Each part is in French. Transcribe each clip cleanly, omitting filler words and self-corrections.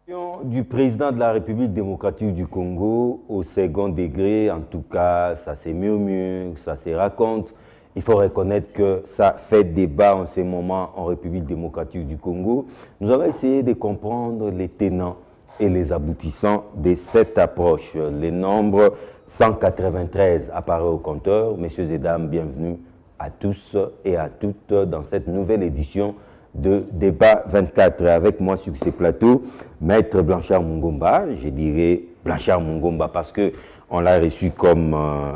Du président de la République démocratique du Congo au second degré, en tout cas, ça se murmure, ça se raconte. Il faut reconnaître que ça fait débat en ce moment en République démocratique du Congo. Nous allons essayer de comprendre les tenants et les aboutissants de cette approche. Le nombre 193 apparaît au compteur. Messieurs et dames, bienvenue à tous et à toutes dans cette nouvelle édition de Débat 24. Avec moi sur ces plateaux, Maître Blanchard Mungomba. Je dirais Blanchard Mungomba parce qu'on l'a reçu comme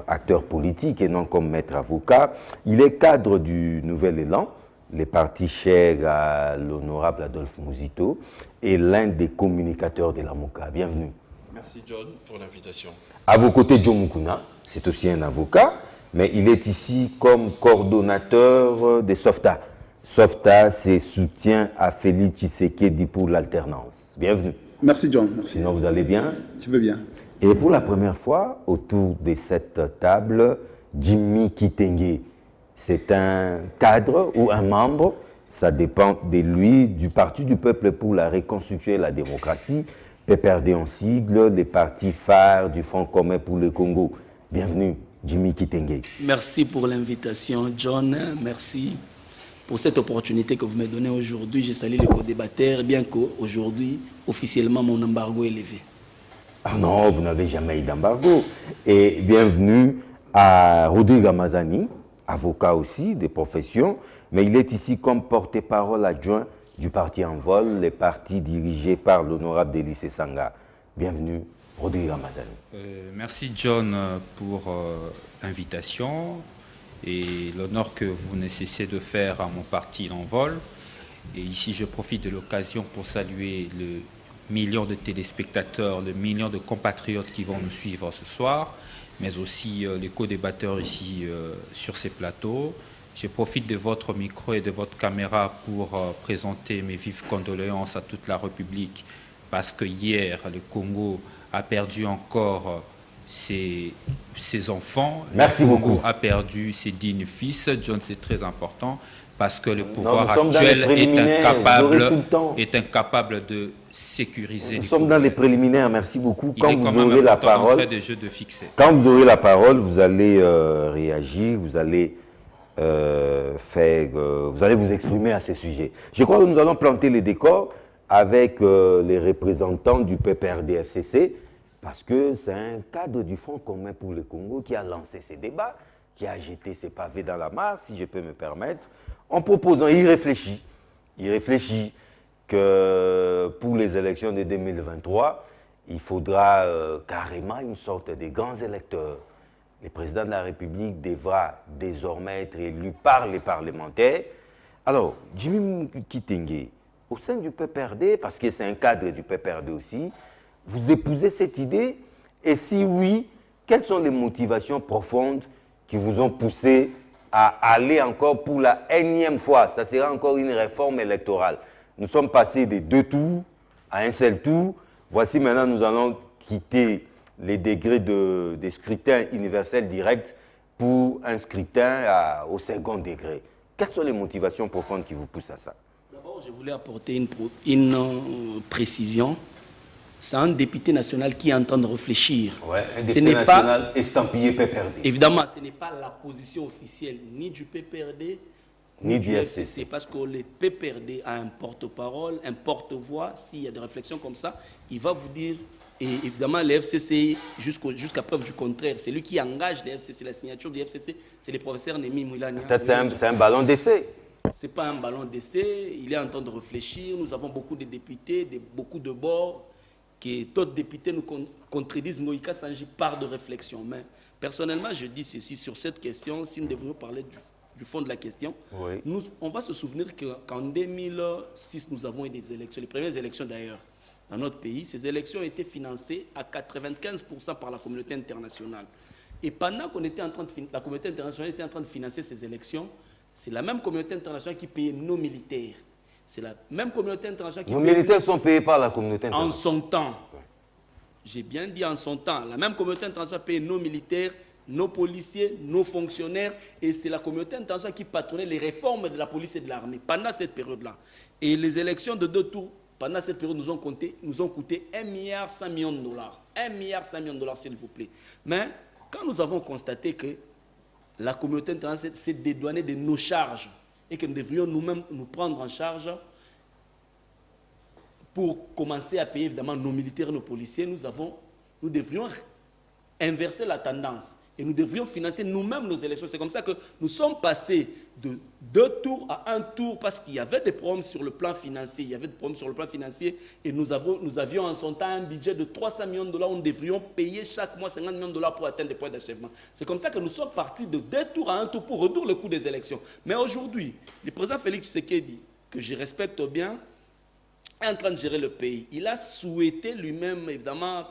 acteur politique et non comme maître avocat. Il est cadre du Nouvel Élan, le parti cher à l'honorable Adolphe Mouzito, et l'un des communicateurs de la MOCA. Bienvenue. Merci John pour l'invitation. À vos côtés, John Mukuna, c'est aussi un avocat, mais il est ici comme coordonnateur de SOFTA. SOFTA, c'est soutien à Félix Tshisekedi pour l'alternance. Bienvenue. Merci John, merci. Sinon, vous allez bien? Je vais bien. Et pour la première fois, autour de cette table, Jimmy Kitenge. C'est un cadre ou un membre, ça dépend de lui, du Parti du Peuple pour la Reconstruction et la Démocratie, PPRD en sigle, les partis phares du Front commun pour le Congo. Bienvenue, Jimmy Kitenge. Merci pour l'invitation, John. Merci pour cette opportunité que vous me donnez aujourd'hui. Je salue les co-débatteurs, bien qu'aujourd'hui, officiellement, mon embargo est levé. Ah non, vous n'avez jamais eu d'embargo. Et bienvenue à Rodrigue Amazani, avocat aussi de profession, mais il est ici comme porte-parole adjoint du parti En Vol, le parti dirigé par l'honorable Délice Sanga. Bienvenue, Rodrigue Amazani. Merci John pour l'invitation et l'honneur que vous ne cessez de faire à mon parti L'Envol. Et ici, je profite de l'occasion pour saluer le million de téléspectateurs, le million de compatriotes qui vont nous suivre ce soir, mais aussi les co-débatteurs ici sur ces plateaux. Je profite de votre micro et de votre caméra pour présenter mes vives condoléances à toute la République, parce que hier, le Congo a perdu encore ses enfants. Merci beaucoup. Le Congo a perdu ses dignes fils. John, c'est très important parce que le pouvoir actuel est incapable de sécuriser. Nous sommes dans les préliminaires, merci beaucoup. Quand vous aurez la parole, des jeux de fixer. Quand vous aurez la parole, vous allez réagir, vous allez vous allez vous exprimer à ces sujets. Je crois que nous allons planter les décors avec les représentants du PPRD-FCC, parce que c'est un cadre du Front commun pour le Congo qui a lancé ces débats, qui a jeté ses pavés dans la mare, si je peux me permettre, en proposant, il réfléchit que pour les élections de 2023, il faudra carrément une sorte de grands électeurs. Le président de la République devra désormais être élu par les parlementaires. Alors, Jimmy Kitenge, au sein du PPRD, parce que c'est un cadre du PPRD aussi, vous épousez cette idée? Et si oui, quelles sont les motivations profondes qui vous ont poussé à aller encore pour la énième fois? Ça sera encore une réforme électorale. Nous sommes passés de 2 tours à un seul tour. Voici maintenant, nous allons quitter les degrés de scrutin universel direct pour un scrutin au second degré. Quelles sont les motivations profondes qui vous poussent à ça? D'abord, je voulais apporter une précision. C'est un député national qui est en train de réfléchir. Ouais, un député national estampillé PPRD. Évidemment, ce n'est pas la position officielle ni du PPRD, ni du FCC. Parce que le PPRD a un porte-parole, un porte-voix. S'il y a des réflexions comme ça, il va vous dire. Et évidemment, le FCC, jusqu'à preuve du contraire, c'est lui qui engage le FCC. La signature du FCC, c'est le professeur Némi Moulania. Peut-être c'est un ballon d'essai. Ce n'est pas un ballon d'essai. Il est en train de réfléchir. Nous avons beaucoup de députés, beaucoup de bords, que d'autres députés nous contredisent. Moïka Sanji part de réflexion. Mais personnellement, je dis ceci sur cette question. Si nous devrions parler du fond de la question, oui. On va se souvenir qu'en 2006, nous avons eu des élections, les premières élections d'ailleurs, dans notre pays. Ces élections ont été financées à 95% par la communauté internationale. Et pendant qu'on était en train de la communauté internationale était en train de financer ces élections, c'est la même communauté internationale qui payait nos militaires. C'est la même communauté internationale qui nos militaires sont payés par la communauté internationale. En son temps. J'ai bien dit en son temps. La même communauté internationale payait nos militaires, nos policiers, nos fonctionnaires, et c'est la communauté internationale qui patronnait les réformes de la police et de l'armée pendant cette période-là. Et les élections de 2 tours pendant cette période, nous ont coûté 1,1 milliard de dollars. 1,1 milliard de dollars, s'il vous plaît. Mais quand nous avons constaté que la communauté internationale s'est dédouanée de nos charges et que nous devrions nous-mêmes nous prendre en charge pour commencer à payer évidemment nos militaires, nos policiers, nous devrions inverser la tendance et nous devrions financer nous-mêmes nos élections. C'est comme ça que nous sommes passés de 2 tours à 1 tour parce qu'il y avait des problèmes sur le plan financier. Et nous avions en son temps un budget de 300 millions de dollars. Nous devrions payer chaque mois 50 millions de dollars pour atteindre des points d'achèvement. C'est comme ça que nous sommes partis de 2 tours à 1 tour pour réduire le coût des élections. Mais aujourd'hui, le président Félix Tshisekedi, que je respecte bien, est en train de gérer le pays. Il a souhaité lui-même, évidemment,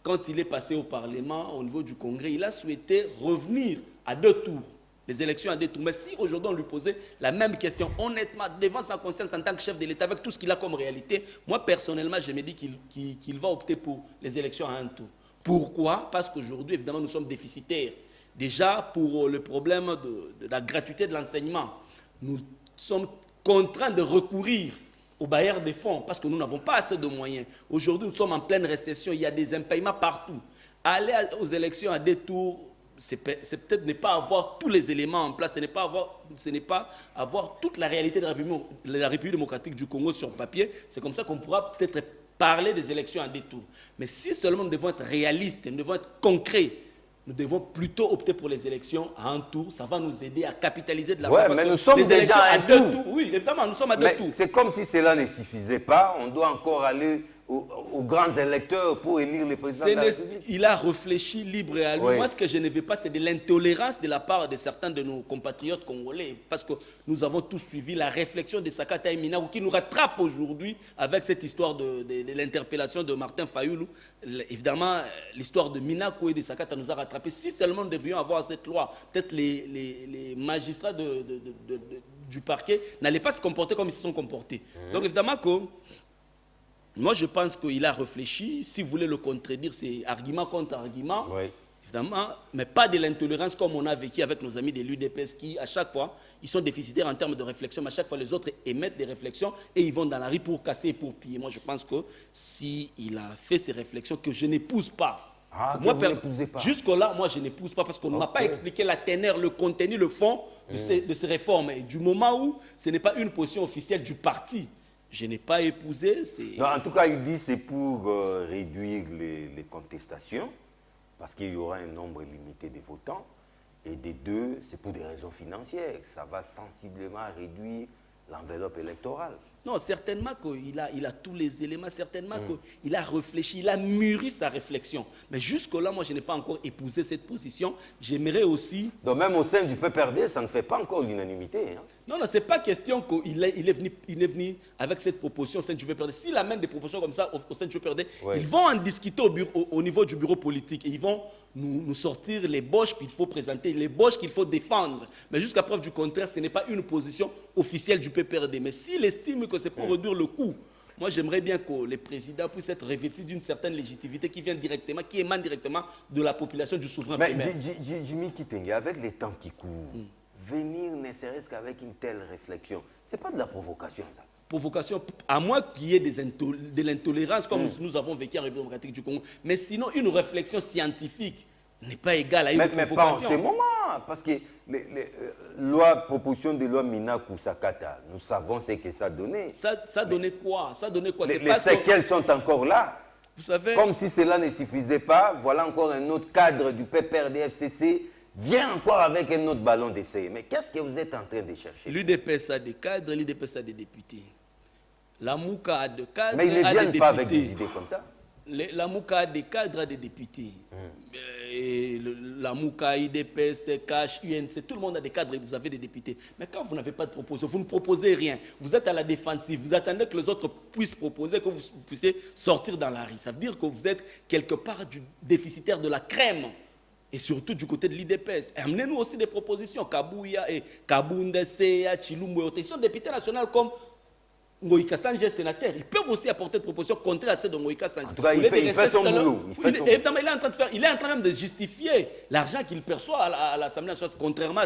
quand il est passé au Parlement, au niveau du Congrès, il a souhaité revenir à 2 tours, les élections à 2 tours. Mais si aujourd'hui on lui posait la même question, honnêtement, devant sa conscience en tant que chef de l'État, avec tout ce qu'il a comme réalité, moi personnellement, je me dis qu'il va opter pour les élections à 1 tour. Pourquoi? Parce qu'aujourd'hui, évidemment, nous sommes déficitaires. Déjà, pour le problème de la gratuité de l'enseignement, nous sommes contraints de recourir aux bailleurs de fonds, parce que nous n'avons pas assez de moyens. Aujourd'hui, nous sommes en pleine récession, il y a des impayements partout. Aller aux élections à 2 tours, c'est peut-être ne pas avoir tous les éléments en place, ce n'est pas avoir toute la réalité de la République démocratique du Congo sur papier. C'est comme ça qu'on pourra peut-être parler des élections à 2 tours. Mais si seulement nous devons être réalistes, nous devons être concrets, nous devons plutôt opter pour les élections à 1 tour. Ça va nous aider à capitaliser de la Ouais, mais nous sommes déjà à 2 tours. Oui, évidemment, nous sommes à 2 tours. C'est comme si cela ne suffisait pas. On doit encore aller aux grands électeurs pour élire les présidents de la République. Il a réfléchi libre à lui. Oui. Moi, ce que je ne veux pas, c'est de l'intolérance de la part de certains de nos compatriotes congolais. Parce que nous avons tous suivi la réflexion de Sakata Minakou qui nous rattrape aujourd'hui avec cette histoire de l'interpellation de Martin Fayoulou. Évidemment, l'histoire de Minakou et de Sakata nous a rattrapés. Si seulement nous devions avoir cette loi, peut-être les magistrats du parquet n'allaient pas se comporter comme ils se sont comportés. Donc évidemment que moi, je pense qu'il a réfléchi. Si vous voulez le contredire, c'est argument contre argument. Oui. Évidemment, mais pas de l'intolérance comme on a vécu avec nos amis de l'UDPS qui, à chaque fois, ils sont déficitaires en termes de réflexion, mais à chaque fois, les autres émettent des réflexions et ils vont dans la rue pour casser et pour piller. Moi, je pense que s'il a fait ces réflexions que je n'épouse pas, moi, pas. Jusque-là, moi, je n'épouse pas parce qu'on ne m'a pas expliqué la teneur, le contenu, le fond de ces réformes. Et du moment où ce n'est pas une position officielle du parti, je n'ai pas épousé. Non, en tout cas, il dit que c'est pour réduire les contestations, parce qu'il y aura un nombre limité de votants. Et des deux, c'est pour des raisons financières. Ça va sensiblement réduire l'enveloppe électorale. Non, certainement qu'il a tous les éléments, certainement qu'il a réfléchi, il a mûri sa réflexion. Mais jusque-là, moi, je n'ai pas encore épousé cette position. J'aimerais aussi... Donc même au sein du PPRD, ça ne fait pas encore l'unanimité. Hein? Non, ce n'est pas question qu'il est venu avec cette proposition au sein du PPRD. S'il amène des propositions comme ça au sein du PPRD, ils vont en discuter au niveau du bureau politique. Et ils vont nous sortir les boches qu'il faut présenter, les boches qu'il faut défendre. Mais jusqu'à preuve du contraire, ce n'est pas une position officielle du PPRD. Mais s'il estime que c'est pour réduire le coût, moi j'aimerais bien que les présidents puissent être revêtus d'une certaine légitimité qui émane directement de la population du souverain primaire. Mais Jimmy Kitenge, avec les temps qui courent, venir ne serait-ce qu'avec une telle réflexion, ce n'est pas de la provocation, ça. Provocation, à moins qu'il y ait de l'intolérance comme nous avons vécu en République démocratique du Congo. Mais sinon, une réflexion scientifique n'est pas égale à une provocation. Mais pas en ce moment, parce que proposition de loi Minakou Sakata, nous savons ce que ça donnait. Ça donnait quoi? Ça donnait quoi? Les séquelles sont encore là. Vous savez, comme si cela ne suffisait pas, voilà encore un autre cadre du PPRD-FCC vient encore avec un autre ballon d'essai. Mais qu'est-ce que vous êtes en train de chercher? L'UDPS a des cadres, l'UDPS a des députés. La Mouka a des cadres, mais ils ne a viennent des pas députés. avec des idées comme ça. La Mouka a des cadres, a des députés. Et la Mouka, IDPS, CACH, UNC, tout le monde a des cadres et vous avez des députés. Mais quand vous n'avez pas de proposition, vous ne proposez rien. Vous êtes à la défensive. Vous attendez que les autres puissent proposer, que vous puissiez sortir dans la rue. Ça veut dire que vous êtes quelque part du déficitaire de la crème. Et surtout du côté de l'IDPS. Amenez-nous aussi des propositions. Kabouya et Kabunda, Seya, Chilumbo, ils sont députés nationaux comme Ngoïka Sanji est sénateur. Ils peuvent aussi apporter des propositions contraires à celles de Ngoïka Sanji. En tout cas, il fait son boulot. Évidemment, il est en train de faire, il est en train même de justifier l'argent qu'il perçoit à l'Assemblée nationale, contrairement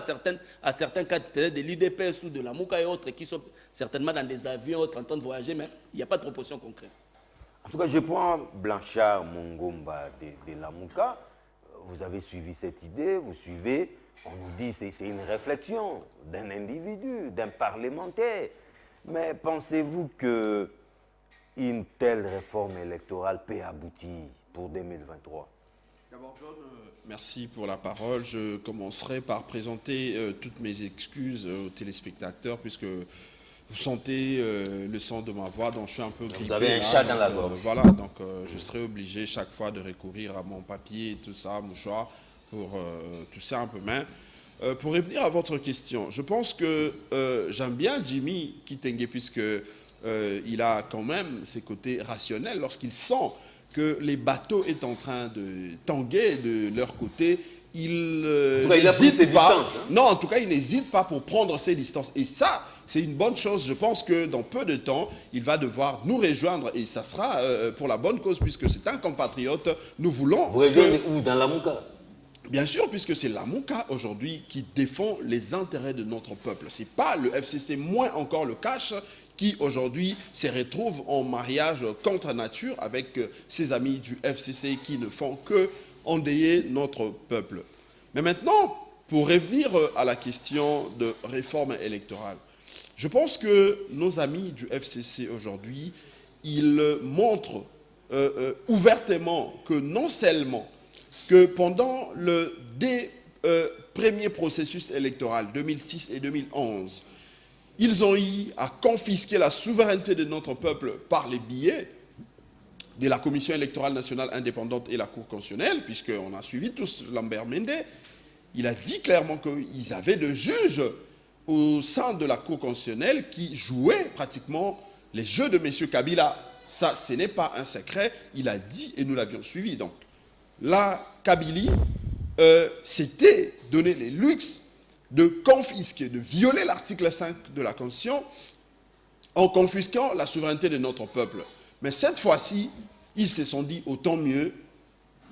à certains cas de l'UDPS ou de la Mouka et autres qui sont certainement dans des avions en train de voyager, mais il n'y a pas de proposition concrète. En tout cas, je prends Blanchard Mongomba de la Mouka. Vous avez suivi cette idée, vous suivez. On nous dit que c'est une réflexion d'un individu, d'un parlementaire. Mais pensez-vous qu'une telle réforme électorale peut aboutir pour 2023? D'abord, John, merci pour la parole. Je commencerai par présenter toutes mes excuses aux téléspectateurs, puisque vous sentez le son de ma voix, donc je suis un peu grippé. Vous avez un chat dans la gorge. Voilà, donc je serai obligé chaque fois de recourir à mon papier et tout ça, mouchoir, pour tousser un peu main. Pour revenir à votre question, je pense que j'aime bien Jimmy Kitenge, puisque il a quand même ses côtés rationnels. Lorsqu'il sent que les bateaux est en train de tanguer de leur côté, il n'hésite pas. Distances, hein? Non, en tout cas, il n'hésite pas pour prendre ses distances. Et ça, c'est une bonne chose. Je pense que dans peu de temps, il va devoir nous rejoindre. Et ça sera pour la bonne cause, puisque c'est un compatriote. Nous voulons... Vous rejoignez où? Dans la Mouka? Bien sûr, puisque c'est la Mouka aujourd'hui qui défend les intérêts de notre peuple. Ce n'est pas le FCC, moins encore le cash, qui aujourd'hui se retrouve en mariage contre nature avec ses amis du FCC qui ne font que endeuiller notre peuple. Mais maintenant, pour revenir à la question de réforme électorale, je pense que nos amis du FCC aujourd'hui, ils montrent ouvertement que non seulement que pendant le premier processus électoral 2006 et 2011, ils ont eu à confisquer la souveraineté de notre peuple par les billets de la Commission électorale nationale indépendante et la Cour constitutionnelle, puisqu'on a suivi tous Lambert Mende. Il a dit clairement qu'ils avaient des juges au sein de la Cour constitutionnelle qui jouaient pratiquement les jeux de M. Kabila. Ça, ce n'est pas un secret, il a dit et nous l'avions suivi. Donc, la Kabylie s'était donné les luxes de confisquer, de violer l'article 5 de la Constitution en confisquant la souveraineté de notre peuple. Mais cette fois-ci, ils se sont dit autant mieux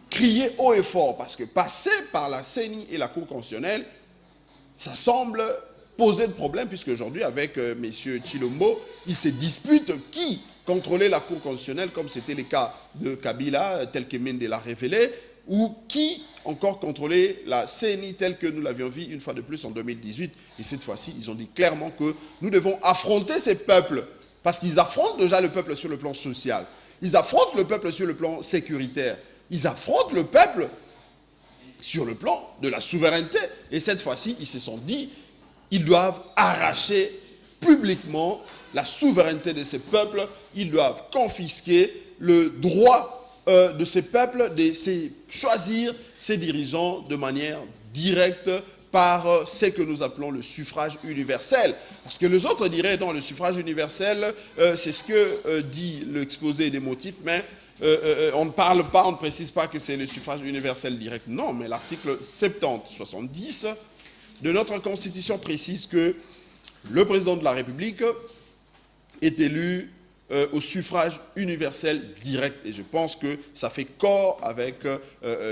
crier haut et fort, parce que passer par la CENI et la Cour constitutionnelle, ça semble poser de problème, puisque aujourd'hui, avec M. Chilombo, ils se disputent qui contrôlait la Cour constitutionnelle, comme c'était le cas de Kabila, tel que Mende l'a révélé, ou qui encore contrôlait la CENI, tel que nous l'avions vu une fois de plus en 2018. Et cette fois-ci, ils ont dit clairement que nous devons affronter ces peuples, parce qu'ils affrontent déjà le peuple sur le plan social, ils affrontent le peuple sur le plan sécuritaire, ils affrontent le peuple sur le plan de la souveraineté. Et cette fois-ci, ils se sont dit, ils doivent arracher publiquement la souveraineté de ces peuples, ils doivent confisquer le droit de ces peuples de choisir ses dirigeants de manière directe par ce que nous appelons le suffrage universel. Parce que les autres diraient, non, le suffrage universel, c'est ce que dit l'exposé des motifs, mais on ne parle pas, on ne précise pas que c'est le suffrage universel direct. Non, mais l'article 70 de notre Constitution précise que le président de la République est élu au suffrage universel direct. Et je pense que ça fait corps avec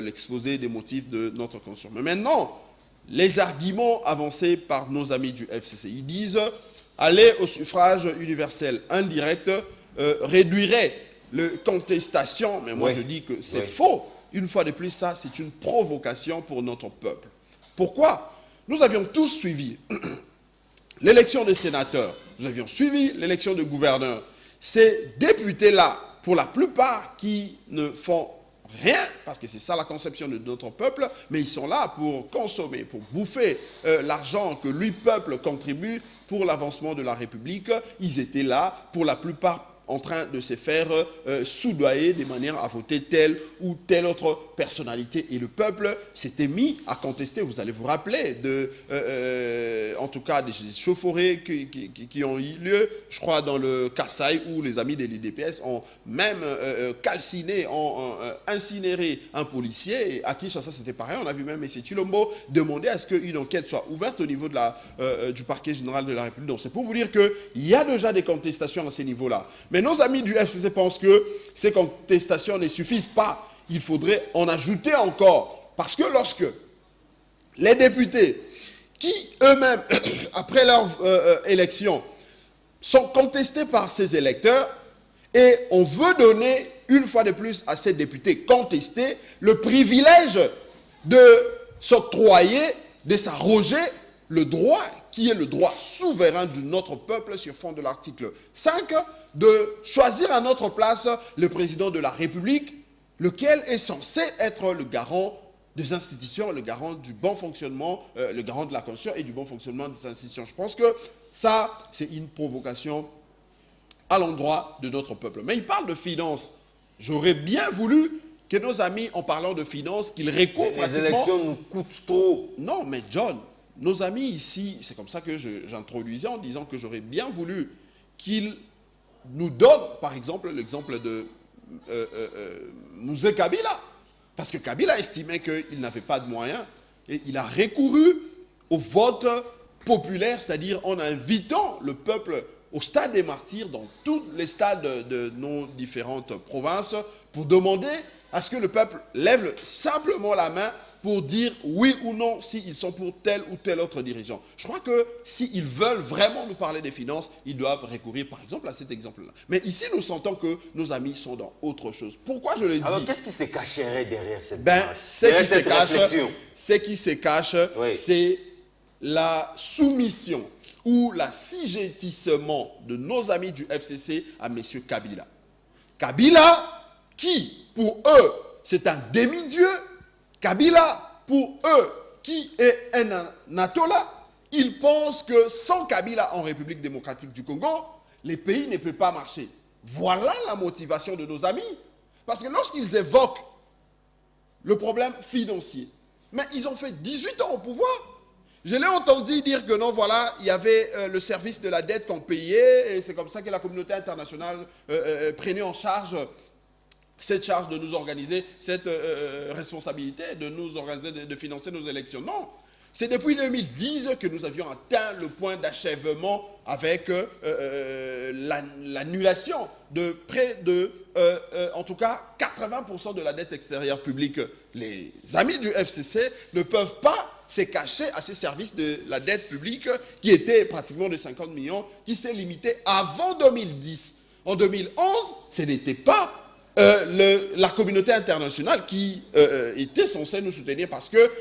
l'exposé des motifs de notre Constitution. Mais maintenant, les arguments avancés par nos amis du FCC, ils disent aller au suffrage universel indirect réduirait la contestation. Mais moi, je dis que c'est faux. Une fois de plus, ça, c'est une provocation pour notre peuple. Pourquoi? Nous avions tous suivi l'élection des sénateurs, nous avions suivi l'élection de gouverneurs. Ces députés-là, pour la plupart, qui ne font rien, parce que c'est ça la conception de notre peuple, mais ils sont là pour consommer, pour bouffer l'argent que lui, peuple, contribue pour l'avancement de la République. Ils étaient là, pour la plupart, en train de se faire soudoyer de manière à voter telle ou telle autre personnalité. Et le peuple s'était mis à contester. Vous allez vous rappeler en tout cas des chauffourées qui ont eu lieu, je crois, dans le Kasaï, où les amis de l'UDPS ont même calciné, ont incinéré un policier. Et à Kinshasa, c'était pareil. On a vu même M. Chilombo demander à ce qu'une enquête soit ouverte au niveau de du parquet général de la République. Donc c'est pour vous dire qu'il y a déjà des contestations à ces niveaux-là. Mais nos amis du FCC pensent que ces contestations ne suffisent pas. Il faudrait en ajouter encore. Parce que lorsque les députés, qui eux-mêmes, après leur élection, sont contestés par ces électeurs, et on veut donner, une fois de plus, à ces députés contestés, le privilège de s'octroyer, de s'arroger le droit qui est le droit souverain de notre peuple sur fond de l'article 5, de choisir à notre place le président de la République, lequel est censé être le garant des institutions, le garant du bon fonctionnement, le garant de la Constitution et du bon fonctionnement des institutions. Je pense que ça, c'est une provocation à l'endroit de notre peuple. Mais il parle de finances. J'aurais bien voulu que nos amis, en parlant de finances, qu'ils recourent pratiquement... Les élections nous coûtent trop. Non, mais John, nos amis ici, c'est comme ça que j'introduisais en disant que j'aurais bien voulu qu'ils nous donnent, par exemple, l'exemple de Mouzé Kabila. Parce que Kabila estimait qu'il n'avait pas de moyens et il a recouru au vote populaire, c'est-à-dire en invitant le peuple au stade des martyrs, dans tous les stades de nos différentes provinces, pour demander à ce que le peuple lève simplement la main pour dire oui ou non s'ils sont pour tel ou tel autre dirigeant. Je crois que s'ils veulent vraiment nous parler des finances, ils doivent recourir par exemple à cet exemple-là. Mais ici, nous sentons que nos amis sont dans autre chose. Pourquoi je le dis? Alors, qu'est-ce qui se cacherait derrière cette démarche? Ce qui se cache, oui, c'est la soumission ou l'assujettissement de nos amis du FCC à M. Kabila. Kabila, qui, pour eux, c'est un demi-dieu. Kabila, pour eux, qui est un Natola, ils pensent que sans Kabila en République démocratique du Congo, les pays ne peuvent pas marcher. Voilà la motivation de nos amis. Parce que lorsqu'ils évoquent le problème financier, mais ils ont fait 18 ans au pouvoir. Je l'ai entendu dire que non, voilà, il y avait le service de la dette qu'on payait, et c'est comme ça que la communauté internationale prenait en charge cette charge de nous organiser, cette responsabilité de nous organiser, de financer nos élections. Non, c'est depuis 2010 que nous avions atteint le point d'achèvement avec l'annulation de près de, en tout cas, 80% de la dette extérieure publique. Les amis du FCC ne peuvent pas se cacher à ces services de la dette publique qui était pratiquement de 50 millions, qui s'est limité avant 2010. En 2011, ce n'était pas la communauté internationale qui était censée nous soutenir parce que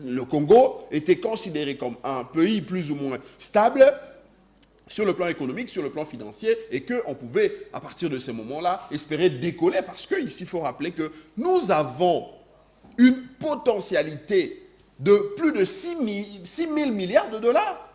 le Congo était considéré comme un pays plus ou moins stable sur le plan économique, sur le plan financier, et qu'on pouvait, à partir de ce moment-là, espérer décoller parce qu'ici, il faut rappeler que nous avons une potentialité de plus de 6 000 milliards de dollars.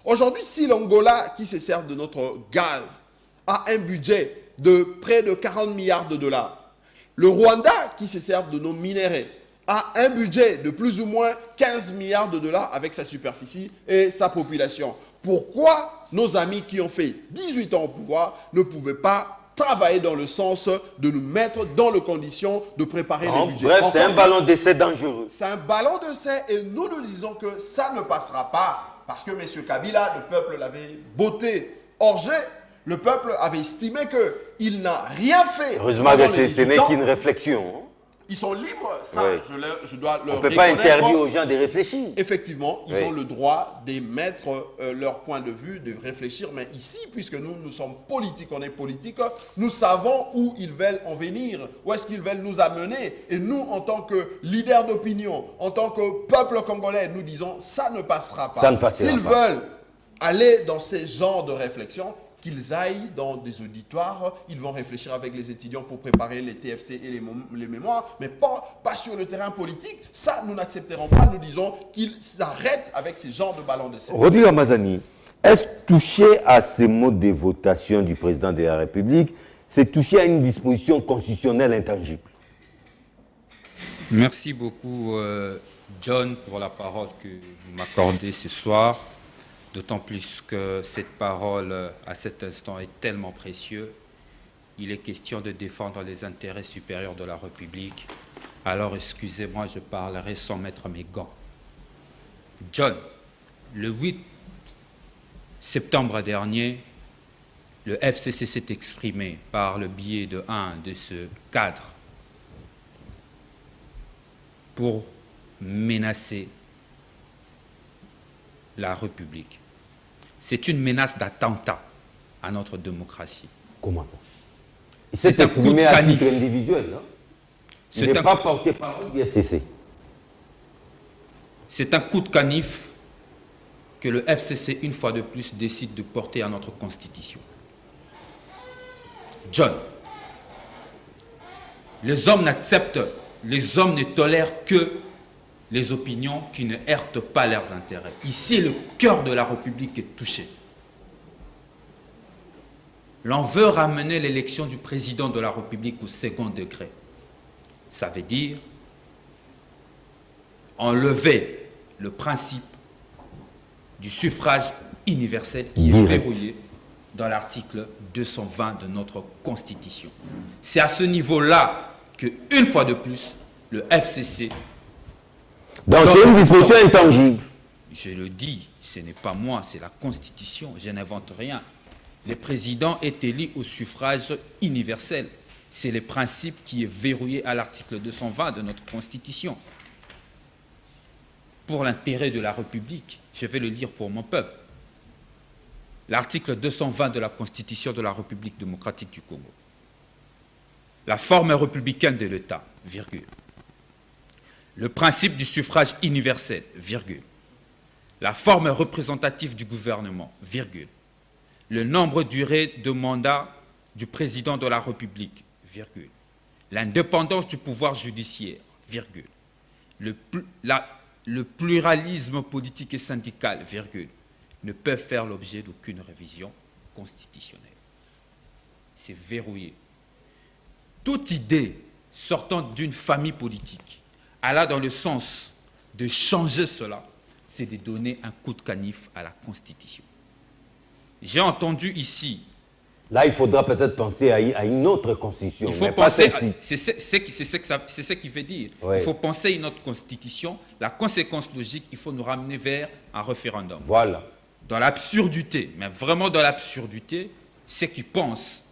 Aujourd'hui, si l'Angola, qui se sert de notre gaz, a un budget de près de 40 milliards de dollars, le Rwanda, qui se sert de nos minéraux, a un budget de plus ou moins 15 milliards de dollars avec sa superficie et sa population. Pourquoi nos amis qui ont fait 18 ans au pouvoir ne pouvaient pas travailler dans le sens de nous mettre dans les conditions de préparer les budgets? Bref, c'est un ballon d'essai dangereux. C'est un ballon d'essai et nous nous disons que ça ne passera pas parce que M. Kabila, le peuple l'avait botté hors jeu. Le peuple avait estimé qu'il n'a rien fait. Heureusement que ce n'est qu'une réflexion. Ils sont libres, ça, oui, je dois leur on ne peut pas interdire aux gens de réfléchir. Effectivement, ils oui, ont le droit d'émettre leur point de vue, de réfléchir. Mais ici, puisque nous sommes politiques, on est politique, nous savons où ils veulent en venir, où est-ce qu'ils veulent nous amener. Et nous, en tant que leaders d'opinion, en tant que peuple congolais, nous disons, ça ne passera pas. Ça ne passera pas. S'ils veulent aller dans ces genres de réflexion, qu'ils aillent dans des auditoires, ils vont réfléchir avec les étudiants pour préparer les TFC et les mémoires, mais pas sur le terrain politique. Ça, nous n'accepterons pas. Nous disons qu'ils s'arrêtent avec ces genres de ballons d'essai. Rodrigue Ramazani, Est-ce toucher à ces mots de votation du président de la République, c'est toucher à une disposition constitutionnelle intangible? Merci beaucoup, John, pour la parole que vous m'accordez ce soir, d'autant plus que cette parole, à cet instant, est tellement précieuse. Il est question de défendre les intérêts supérieurs de la République. Alors, excusez-moi, je parlerai sans mettre mes gants. John, le 8 septembre dernier, le FCC s'est exprimé par le biais de ce cadre pour menacer la République. C'est une menace d'attentat à notre démocratie. Comment ça? Il s'est exprimé à titre individuel, non? Il n'est pas porté par le FCC. C'est un coup de canif que le FCC, une fois de plus, décide de porter à notre Constitution. John, les hommes ne tolèrent que les opinions qui ne heurtent pas leurs intérêts. Ici, le cœur de la République est touché. L'on veut ramener l'élection du président de la République au second degré. Ça veut dire enlever le principe du suffrage universel qui est verrouillé dans l'article 220 de notre Constitution. C'est à ce niveau-là que, une fois de plus, le FCC... Donc c'est une disposition intangible. Je le dis, ce n'est pas moi, c'est la Constitution, je n'invente rien. Le président est élu au suffrage universel. C'est le principe qui est verrouillé à l'article 220 de notre Constitution. Pour l'intérêt de la République, je vais le lire pour mon peuple. L'article 220 de la Constitution de la République démocratique du Congo. La forme républicaine de l'État, virgule. Le principe du suffrage universel, virgule. La forme représentative du gouvernement, virgule. Le nombre duré de mandat du président de la République, virgule. L'indépendance du pouvoir judiciaire, virgule. Le pluralisme politique et syndical, virgule, ne peuvent faire l'objet d'aucune révision constitutionnelle. C'est verrouillé. Toute idée sortant d'une famille politique allant dans le sens de changer cela, c'est de donner un coup de canif à la Constitution. J'ai entendu ici... Là, il faudra peut-être penser à une autre constitution. Il faut penser... C'est ce qu'il veut dire. Oui. Il faut penser à une autre constitution. La conséquence logique, il faut nous ramener vers un référendum. Voilà. Dans l'absurdité, mais vraiment dans l'absurdité, ceux qui pensent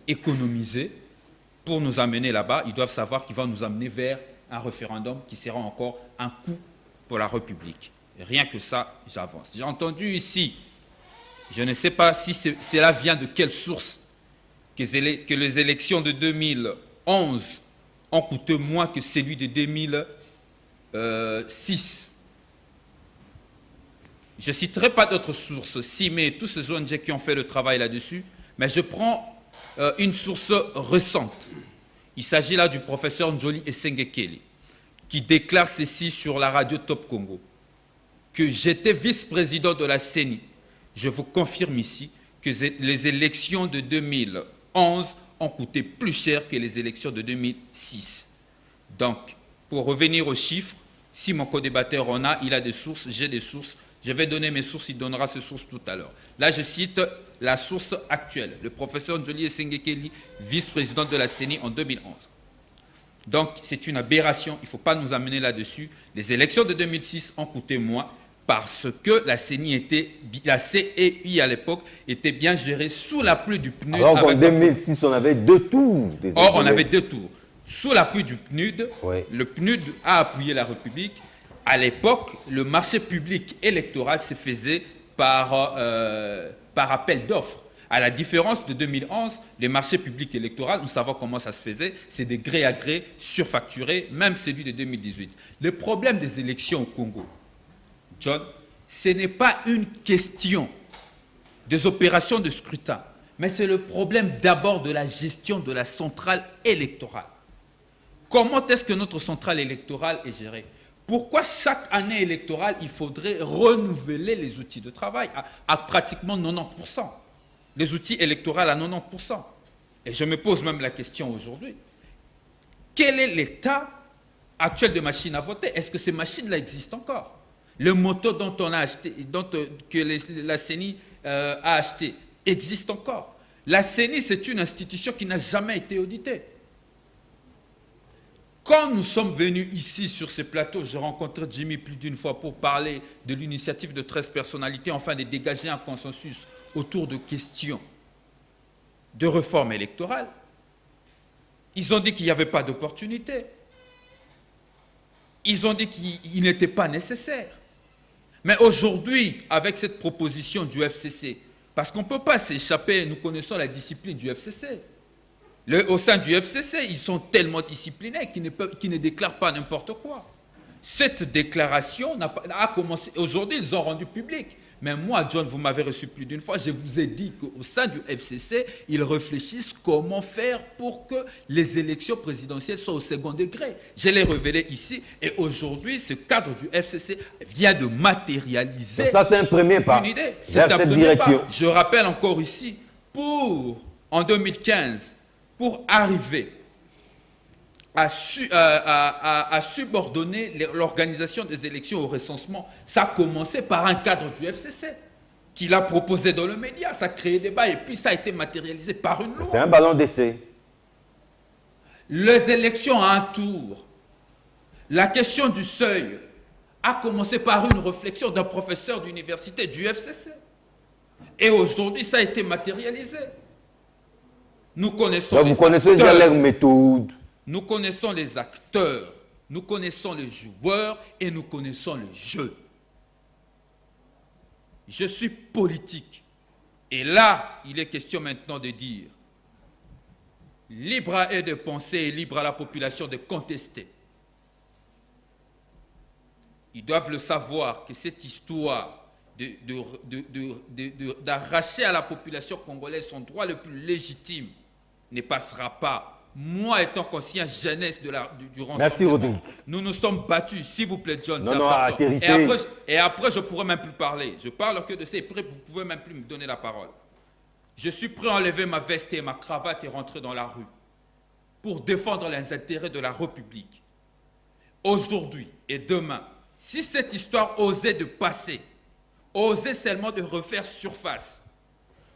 économiser pour nous amener là-bas, ils doivent savoir qu'ils vont nous amener vers un référendum qui sera encore un coup pour la République. Et rien que ça, j'avance. J'ai entendu ici, je ne sais pas si cela vient de quelle source, que les élections de 2011 ont coûté moins que celui de 2006. Je ne citerai pas d'autres sources, mais tous ces ONG qui ont fait le travail là-dessus, mais je prends une source récente. Il s'agit là du professeur Njoli Esengekeli, qui déclare ceci sur la radio Top Congo, que j'étais vice-président de la CENI. Je vous confirme ici que les élections de 2011 ont coûté plus cher que les élections de 2006. Donc, pour revenir aux chiffres, si mon co-débatteur en a, il a des sources, j'ai des sources. Je vais donner mes sources, il donnera ses sources tout à l'heure. Là, je cite la source actuelle, le professeur Njoli Esengekeli, vice-président de la CENI en 2011. Donc, c'est une aberration, il ne faut pas nous amener là-dessus. Les élections de 2006 ont coûté moins parce que la CENI la CEI à l'époque était bien gérée sous la pluie du PNUD. Alors qu'en 2006, on avait 2 tours. Or, on avait 2 tours. Sous la pluie du PNUD, oui. Le PNUD a appuyé la République. À l'époque, le marché public électoral se faisait par appel d'offres. À la différence de 2011, les marchés publics électoraux, nous savons comment ça se faisait, c'est des gré à gré surfacturés, même celui de 2018. Le problème des élections au Congo, John, ce n'est pas une question des opérations de scrutin, mais c'est le problème d'abord de la gestion de la centrale électorale. Comment est-ce que notre centrale électorale est gérée? pourquoi chaque année électorale, il faudrait renouveler les outils de travail à pratiquement 90%. Les outils électoraux à 90%. Et je me pose même la question aujourd'hui. Quel est l'état actuel de machines à voter? Est-ce que ces machines-là existent encore? Le moto dont on a acheté, que la CENI a acheté, existe encore. La CENI, c'est une institution qui n'a jamais été auditée. Quand nous sommes venus ici sur ces plateaux, j'ai rencontré Jimmy plus d'une fois pour parler de l'initiative de 13 personnalités, enfin de dégager un consensus autour de questions de réforme électorale. Ils ont dit qu'il n'y avait pas d'opportunité. Ils ont dit qu'il n'était pas nécessaire. Mais aujourd'hui, avec cette proposition du FCC, parce qu'on ne peut pas s'échapper, nous connaissons la discipline du FCC. Au sein du FCC, ils sont tellement disciplinés qu'ils ne déclarent pas n'importe quoi. Cette déclaration a commencé, aujourd'hui ils ont rendu public. Mais moi, John, vous m'avez reçu plus d'une fois, je vous ai dit qu'au sein du FCC, ils réfléchissent comment faire pour que les élections présidentielles soient au second degré. Je l'ai révélé ici et aujourd'hui, ce cadre du FCC vient de matérialiser ça, c'est un premier pas une idée. C'est vers cette direction. Je rappelle encore ici, en 2015, pour arriver à subordonner l'organisation des élections au recensement, ça a commencé par un cadre du FCC qu'il a proposé dans le média, ça a créé débat et puis ça a été matérialisé par une loi. C'est un ballon d'essai. Les élections à un tour, la question du seuil a commencé par une réflexion d'un professeur d'université du FCC. Et aujourd'hui, ça a été matérialisé. Nous connaissons donc, vous connaissez déjà leur méthode. Nous connaissons les acteurs, nous connaissons les joueurs et nous connaissons le jeu. Je suis politique. Et là, il est question maintenant de dire, libre à eux de penser et libre à la population de contester. Ils doivent le savoir que cette histoire d'arracher à la population congolaise son droit le plus légitime ne passera pas. Moi, étant conscient jeunesse du rassemblement, merci, Rodrigue. Nous nous sommes battus, s'il vous plaît, John. Non, atterrissez. Et après, je ne pourrai même plus parler. Je parle que de ça, et après, vous ne pouvez même plus me donner la parole. Je suis prêt à enlever ma veste et ma cravate et rentrer dans la rue pour défendre les intérêts de la République. Aujourd'hui et demain, si cette histoire osait de passer, osait seulement de refaire surface,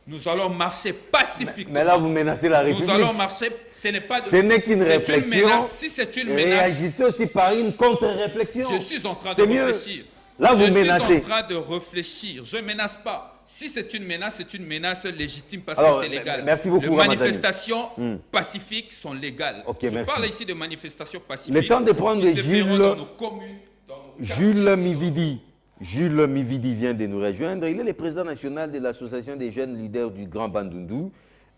nous allons marcher pacifiquement. Mais là, vous menacez la République. Nous allons marcher, ce n'est pas de... Ce n'est qu'une réflexion. Si c'est une menace... Réagissez aussi par une contre-réflexion. Je suis en train de réfléchir. Là, vous menacez. Je suis en train de réfléchir. Je ne menace pas. Si c'est une menace légitime parce que c'est légal. Merci beaucoup, les manifestations pacifiques sont légales. Okay, je parle ici de manifestations pacifiques. Le temps de prendre dans nos communes, Jules Mividi. Jules Mividi vient de nous rejoindre. Il est le président national de l'association des jeunes leaders du Grand Bandundu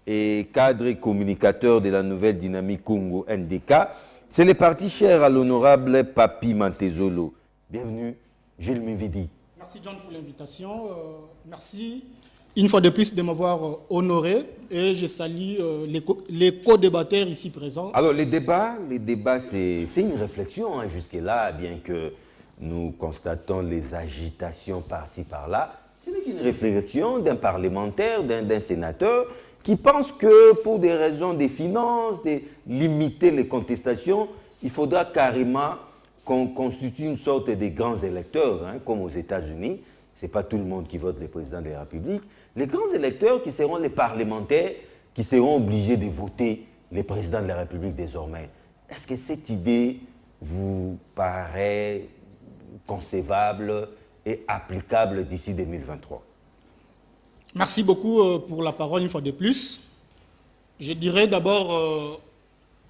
et cadre et communicateur de la nouvelle dynamique Congo NDK. C'est le parti cher à l'honorable Papi Mantezolo. Bienvenue, Jules Mividi. Merci John pour l'invitation. Merci une fois de plus de m'avoir honoré et je salue les co-débatteurs ici présents. Alors les débats c'est une réflexion jusque-là, bien que nous constatons les agitations par-ci, par-là. Ce n'est qu'une réflexion d'un parlementaire, d'un sénateur qui pense que pour des raisons de finances, de limiter les contestations, il faudra carrément qu'on constitue une sorte de grands électeurs, comme aux États-Unis. Ce n'est pas tout le monde qui vote le président de la République. Les grands électeurs qui seront les parlementaires, qui seront obligés de voter le président de la République désormais. Est-ce que cette idée vous paraît concevable et applicable d'ici 2023? Merci beaucoup pour la parole une fois de plus. Je dirais d'abord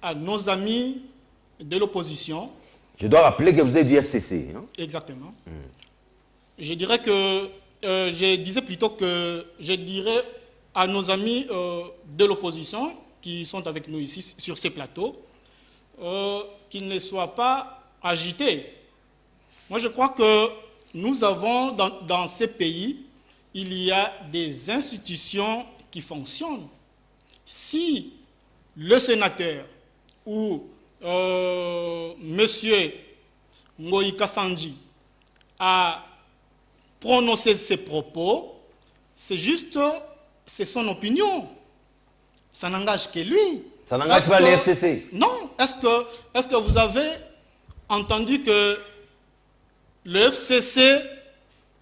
à nos amis de l'opposition. Je dois rappeler que vous êtes du FCC. Exactement. Je dirais que, je disais plutôt que je dirais à nos amis de l'opposition qui sont avec nous ici sur ces plateaux qu'ils ne soient pas agités. Moi, je crois que nous avons dans ces pays, il y a des institutions qui fonctionnent. Si le sénateur ou monsieur Ngoïka Sandji a prononcé ses propos, c'est juste, c'est son opinion. Ça n'engage que lui. Ça n'engage pas les FCC. Non. Est-ce que vous avez entendu que le FCC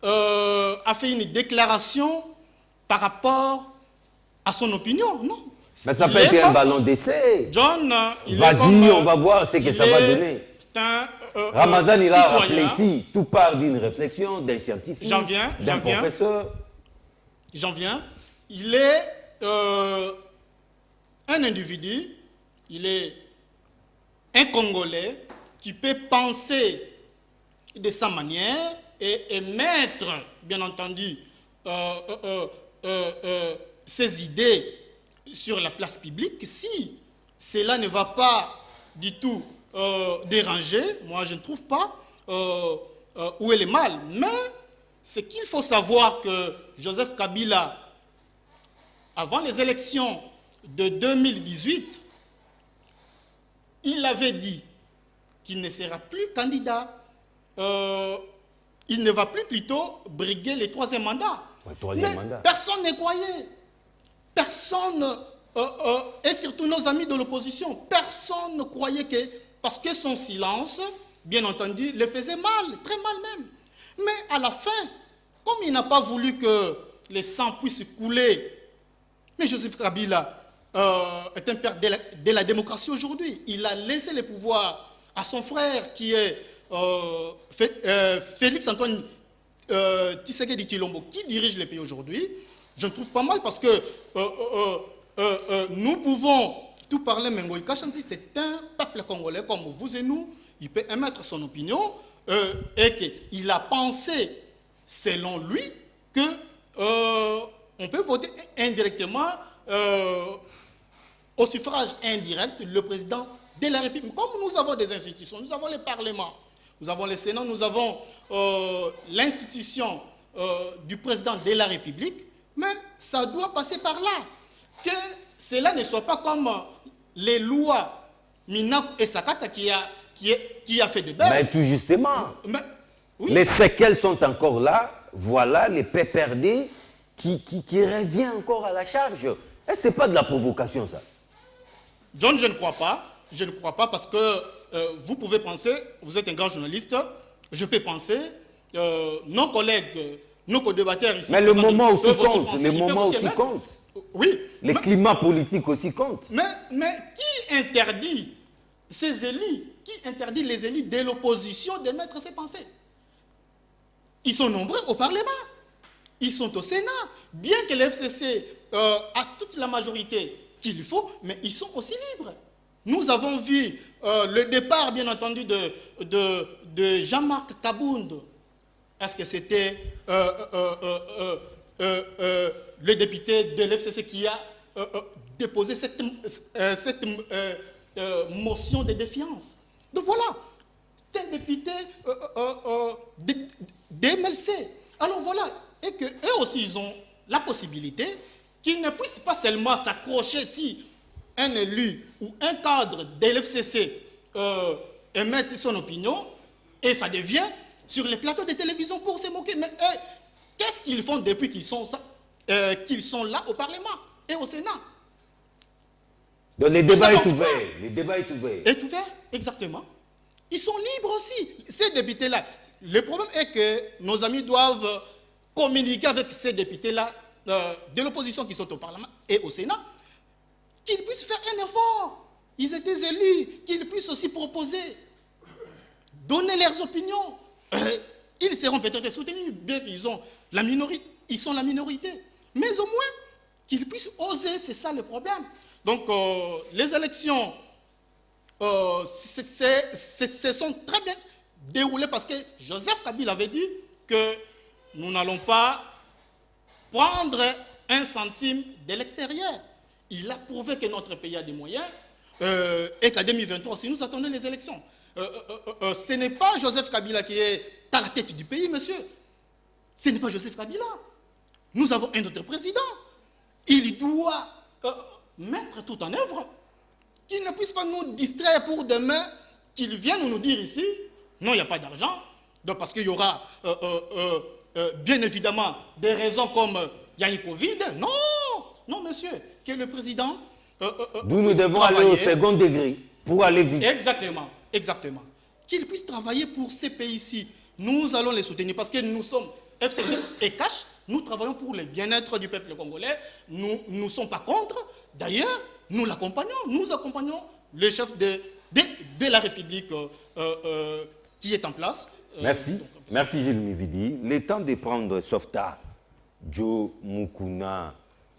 a fait une déclaration par rapport à son opinion? Non. Mais ça peut être un ballon d'essai. John, vas-y, on va voir ce que ça va donner. C'est un Ramazan, il a rappelé citoyen. ici, tout part d'une réflexion, d'un scientifique, d'un professeur. J'en viens. Il est un individu, il est un Congolais qui peut penser de sa manière et émettre, bien entendu, ses idées sur la place publique. Si cela ne va pas du tout déranger, moi je ne trouve pas où est le mal. Mais c'est qu'il faut savoir que Joseph Kabila, avant les élections de 2018, il avait dit qu'il ne sera plus candidat. Il ne va plus plutôt briguer le troisième mandat. Mandat. Personne ne croyait. Personne, et surtout nos amis de l'opposition, personne ne croyait que, parce que son silence, bien entendu, le faisait mal, très mal même. Mais à la fin, comme il n'a pas voulu que les sang puissent couler, mais Joseph Kabila est un père de la démocratie aujourd'hui. Il a laissé le pouvoir à son frère qui est Félix Antoine Tshisekedi Tshilombo, qui dirige le pays aujourd'hui. Je ne trouve pas mal parce que nous pouvons tout parler, mais Ngoïka Sandji, c'est un peuple congolais comme vous et nous. Il peut émettre son opinion et qu'il a pensé, selon lui, que on peut voter indirectement au suffrage indirect le président de la République. Comme nous avons des institutions, nous avons le Parlement, nous avons le Sénat, nous avons l'institution du président de la République, mais ça doit passer par là. Que cela ne soit pas comme les lois Minaku et Sakata qui a fait de belles. Mais tout justement, oui. Les séquelles sont encore là. Voilà les PPRD qui revient encore à la charge. Et ce n'est pas de la provocation, ça. John, je ne crois pas. Je ne crois pas parce que vous pouvez penser, vous êtes un grand journaliste, je peux penser, nos collègues, nos co-débatteurs ici... Mais le moment aussi compte. Le moment aussi compte. Oui. Le climat politique aussi compte. Mais qui interdit ces élus, qui interdit les élus de l'opposition d'émettre ses pensées? Ils sont nombreux au Parlement. Ils sont au Sénat. Bien que le FCC a toute la majorité qu'il faut, mais ils sont aussi libres. Nous avons vu le départ, bien entendu, de Jean-Marc Kabound. Est-ce que c'était le député de l'FCC qui a déposé cette motion de défiance? Donc voilà, c'est un député d'MLC. Alors voilà, et qu'eux aussi, ils ont la possibilité qu'ils ne puissent pas seulement s'accrocher si un élu ou un cadre de l'FCC émet son opinion et ça devient sur les plateaux de télévision pour se moquer. Mais qu'est-ce qu'ils font depuis qu'ils sont là au Parlement et au Sénat? Donc les débats est ouvert. Les débats est ouvert. Est ouvert, exactement. Ils sont libres aussi, ces députés-là. Le problème est que nos amis doivent communiquer avec ces députés-là de l'opposition qui sont au Parlement et au Sénat, qu'ils puissent faire un effort. Ils étaient élus, qu'ils puissent aussi proposer, donner leurs opinions. Ils seront peut-être soutenus, bien qu'ils ont la minorité. Ils sont la minorité. Mais au moins, qu'ils puissent oser, c'est ça le problème. Donc, les élections se sont très bien déroulées parce que Joseph Kabila avait dit que nous n'allons pas prendre un centime de l'extérieur. Il a prouvé que notre pays a des moyens et qu'en 2023, si nous attendons les élections, ce n'est pas Joseph Kabila qui est à la tête du pays, monsieur. Ce n'est pas Joseph Kabila. Nous avons un autre président. Il doit mettre tout en œuvre, qu'il ne puisse pas nous distraire pour demain, qu'il vienne nous dire ici Non, il n'y a pas d'argent. Donc, parce qu'il y aura bien évidemment des raisons comme il y a une Covid. Non, non, monsieur, que le président. D'où nous devons aller au second degré pour aller vite. Exactement, exactement. Qu'ils puissent travailler pour ces pays-ci. Nous allons les soutenir parce que nous sommes FCC et CACH. Nous travaillons pour le bien-être du peuple congolais. Nous ne sommes pas contre. D'ailleurs, nous l'accompagnons. Nous accompagnons le chef de la République qui est en place. Merci. Merci Gilles Mividi. Le temps de prendre Softa, Joe Mukuna,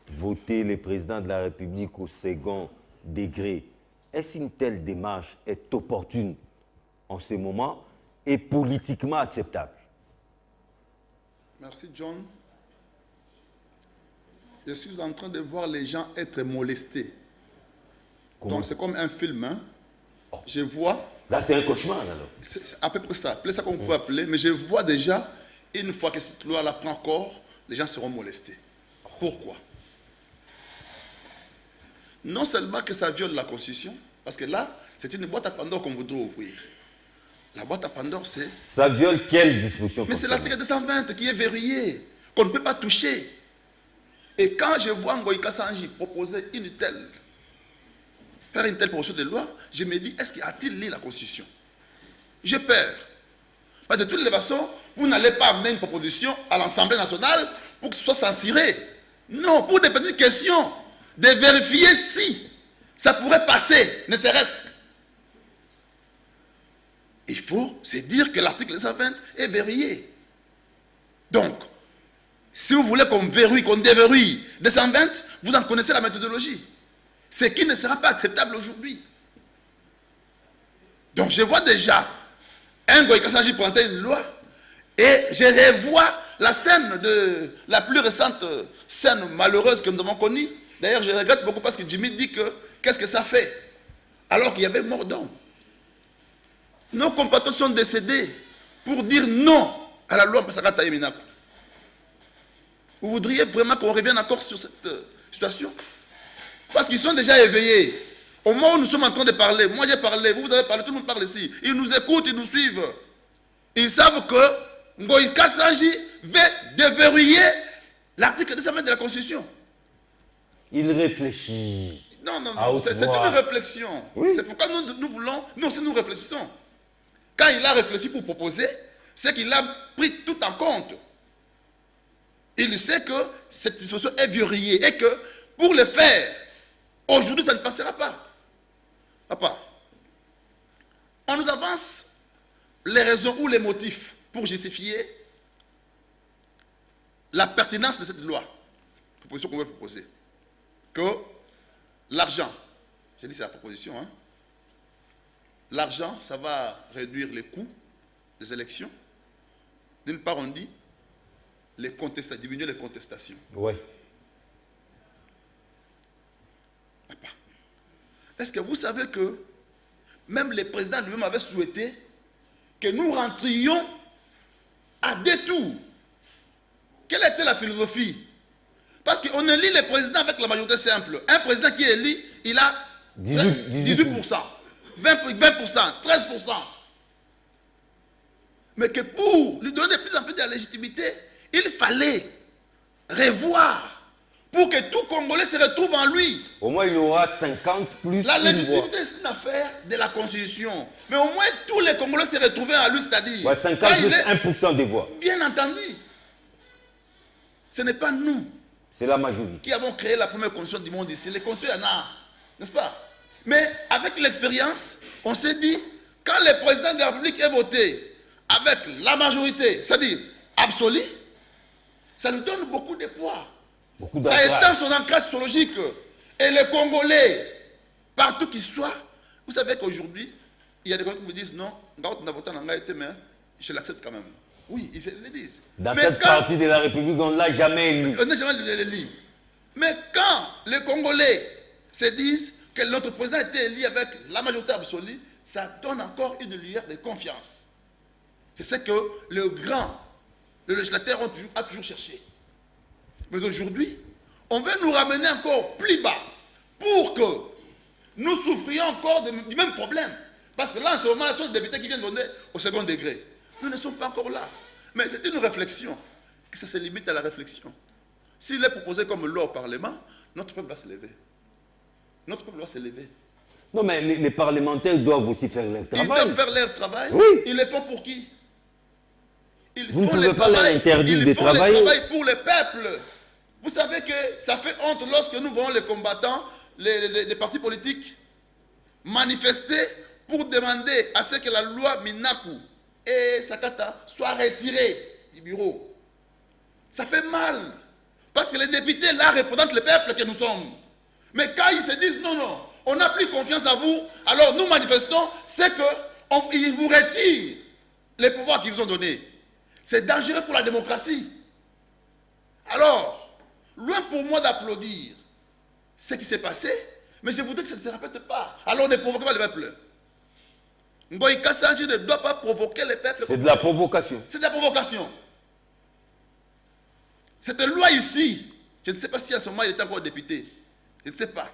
voter le président de la République au second degré. Est-ce qu'une telle démarche est opportune en ce moment et politiquement acceptable? Merci John. Je suis en train de voir les gens être molestés. Comment? Donc c'est comme un film. Hein? Je vois... Là, c'est un cauchemar, alors. C'est à peu près ça. Appelez ça comme vous pouvez appeler. Mais je vois déjà, une fois que cette loi la prend corps, les gens seront molestés. Pourquoi? Non seulement que ça viole la Constitution, parce que là, c'est une boîte à Pandore qu'on voudrait ouvrir. La boîte à Pandore, c'est... Ça viole quelle disposition? Mais c'est l'article 220 qui est verrouillé, qu'on ne peut pas toucher. Et quand je vois Ngoï Kassanji proposer faire une telle proposition de loi, je me dis, est-ce qu'il a-t-il lu la Constitution? J'ai peur. Parce que de toutes les façons, vous n'allez pas amener une proposition à l'Assemblée nationale pour que ce soit censuré. Non, pour des petites questions, de vérifier si ça pourrait passer, ne serait-ce. Il faut se dire que l'article 120 est verrouillé. Donc, si vous voulez qu'on verrouille, qu'on déverrouille 220, vous en connaissez la méthodologie. Ce qui ne sera pas acceptable aujourd'hui. Donc je vois déjà un Ngoï Kassanji présenter une loi et je revois la scène la plus récente scène malheureuse que nous avons connue. D'ailleurs, je regrette beaucoup parce que Jimmy dit que qu'est-ce que ça fait? Alors qu'il y avait mort d'homme. Nos compatriotes sont décédés pour dire non à la loi Mpasakata Yeminaku. Vous voudriez vraiment qu'on revienne encore sur cette situation? Parce qu'ils sont déjà éveillés. Au moment où nous sommes en train de parler, moi j'ai parlé, vous avez parlé, tout le monde parle ici. Ils nous écoutent, ils nous suivent. Ils savent que Ngoï Kassanji veut déverrouiller l'article 220 de la Constitution. Il réfléchit. Non, c'est une réflexion. Oui. C'est pourquoi nous voulons, nous aussi nous réfléchissons. Quand il a réfléchi pour proposer, c'est qu'il a pris tout en compte. Il sait que cette disposition est verrouillée et que pour le faire, aujourd'hui, ça ne passera pas. Papa, on nous avance les raisons ou les motifs pour justifier la pertinence de cette loi, proposition qu'on veut proposer. Que l'argent, j'ai dit c'est la proposition, hein, l'argent, ça va réduire les coûts des élections. D'une part, on dit diminuer les contestations. Oui. Papa, est-ce que vous savez que même le président lui-même avait souhaité que nous rentrions à deux tours? Quelle était la philosophie? Parce qu'on élit le président avec la majorité simple. Un président qui est élu, il a 18%, 20%, 13%. Mais que pour lui donner de plus en plus de légitimité, il fallait revoir pour que tout Congolais se retrouve en lui. Au moins, il y aura 50 plus. La légitimité, c'est une affaire de la Constitution. Mais au moins, tous les Congolais se retrouvaient en lui, c'est-à-dire... Ouais, 50 plus 1% des voix. Bien entendu. Ce n'est pas nous. C'est la majorité. Qui avons créé la première constitution du monde ici. Les constitutions, il y en a, n'est-ce pas? Mais avec l'expérience, on s'est dit, quand le président de la République est voté avec la majorité, c'est-à-dire absolue, ça nous donne beaucoup de poids. Ça étend son ancrage sociologique. Et les Congolais, partout qu'ils soient, vous savez qu'aujourd'hui, il y a des gens qui me disent non, mais je l'accepte quand même. Oui, ils le disent. Dans cette partie de la République, on ne l'a jamais élu. On n'a jamais élu. Mais quand les Congolais se disent que notre président a été élu avec la majorité absolue, ça donne encore une lueur de confiance. C'est ce que le législateur a toujours cherché. Mais aujourd'hui, on veut nous ramener encore plus bas pour que nous souffrions encore du même problème. Parce que là, en ce moment, ce sont des députés qui viennent donner au second degré. Nous ne sommes pas encore là. Mais c'est une réflexion, que ça se limite à la réflexion. S'il est proposé comme loi au Parlement, notre peuple va se lever. Notre peuple va se lever. Non, mais les parlementaires doivent aussi faire leur Ils travail. doivent faire leur travail. Oui. Ils le font pour qui? Vous ne pouvez pas leur interdire de Ils font le travailler. travail pour le peuple. Vous savez que ça fait honte lorsque nous voyons les combattants, les partis politiques manifester pour demander à ce que la loi Minaku et Sakata soient retirée du bureau. Ça fait mal. Parce que les députés là représentent le peuple que nous sommes. Mais quand ils se disent non, non, on n'a plus confiance à vous, alors nous manifestons, c'est qu'ils vous retirent les pouvoirs qu'ils vous ont donnés. C'est dangereux pour la démocratie. Alors, loin pour moi d'applaudir ce qui s'est passé, mais je voudrais que ça ne se répète pas. Alors ne provoquez pas le peuple. Ngoï Kassanji ne doit pas provoquer le peuple. C'est de la provocation. C'est de la provocation. Cette loi ici, je ne sais pas si à ce moment il était encore député. Je ne sais pas.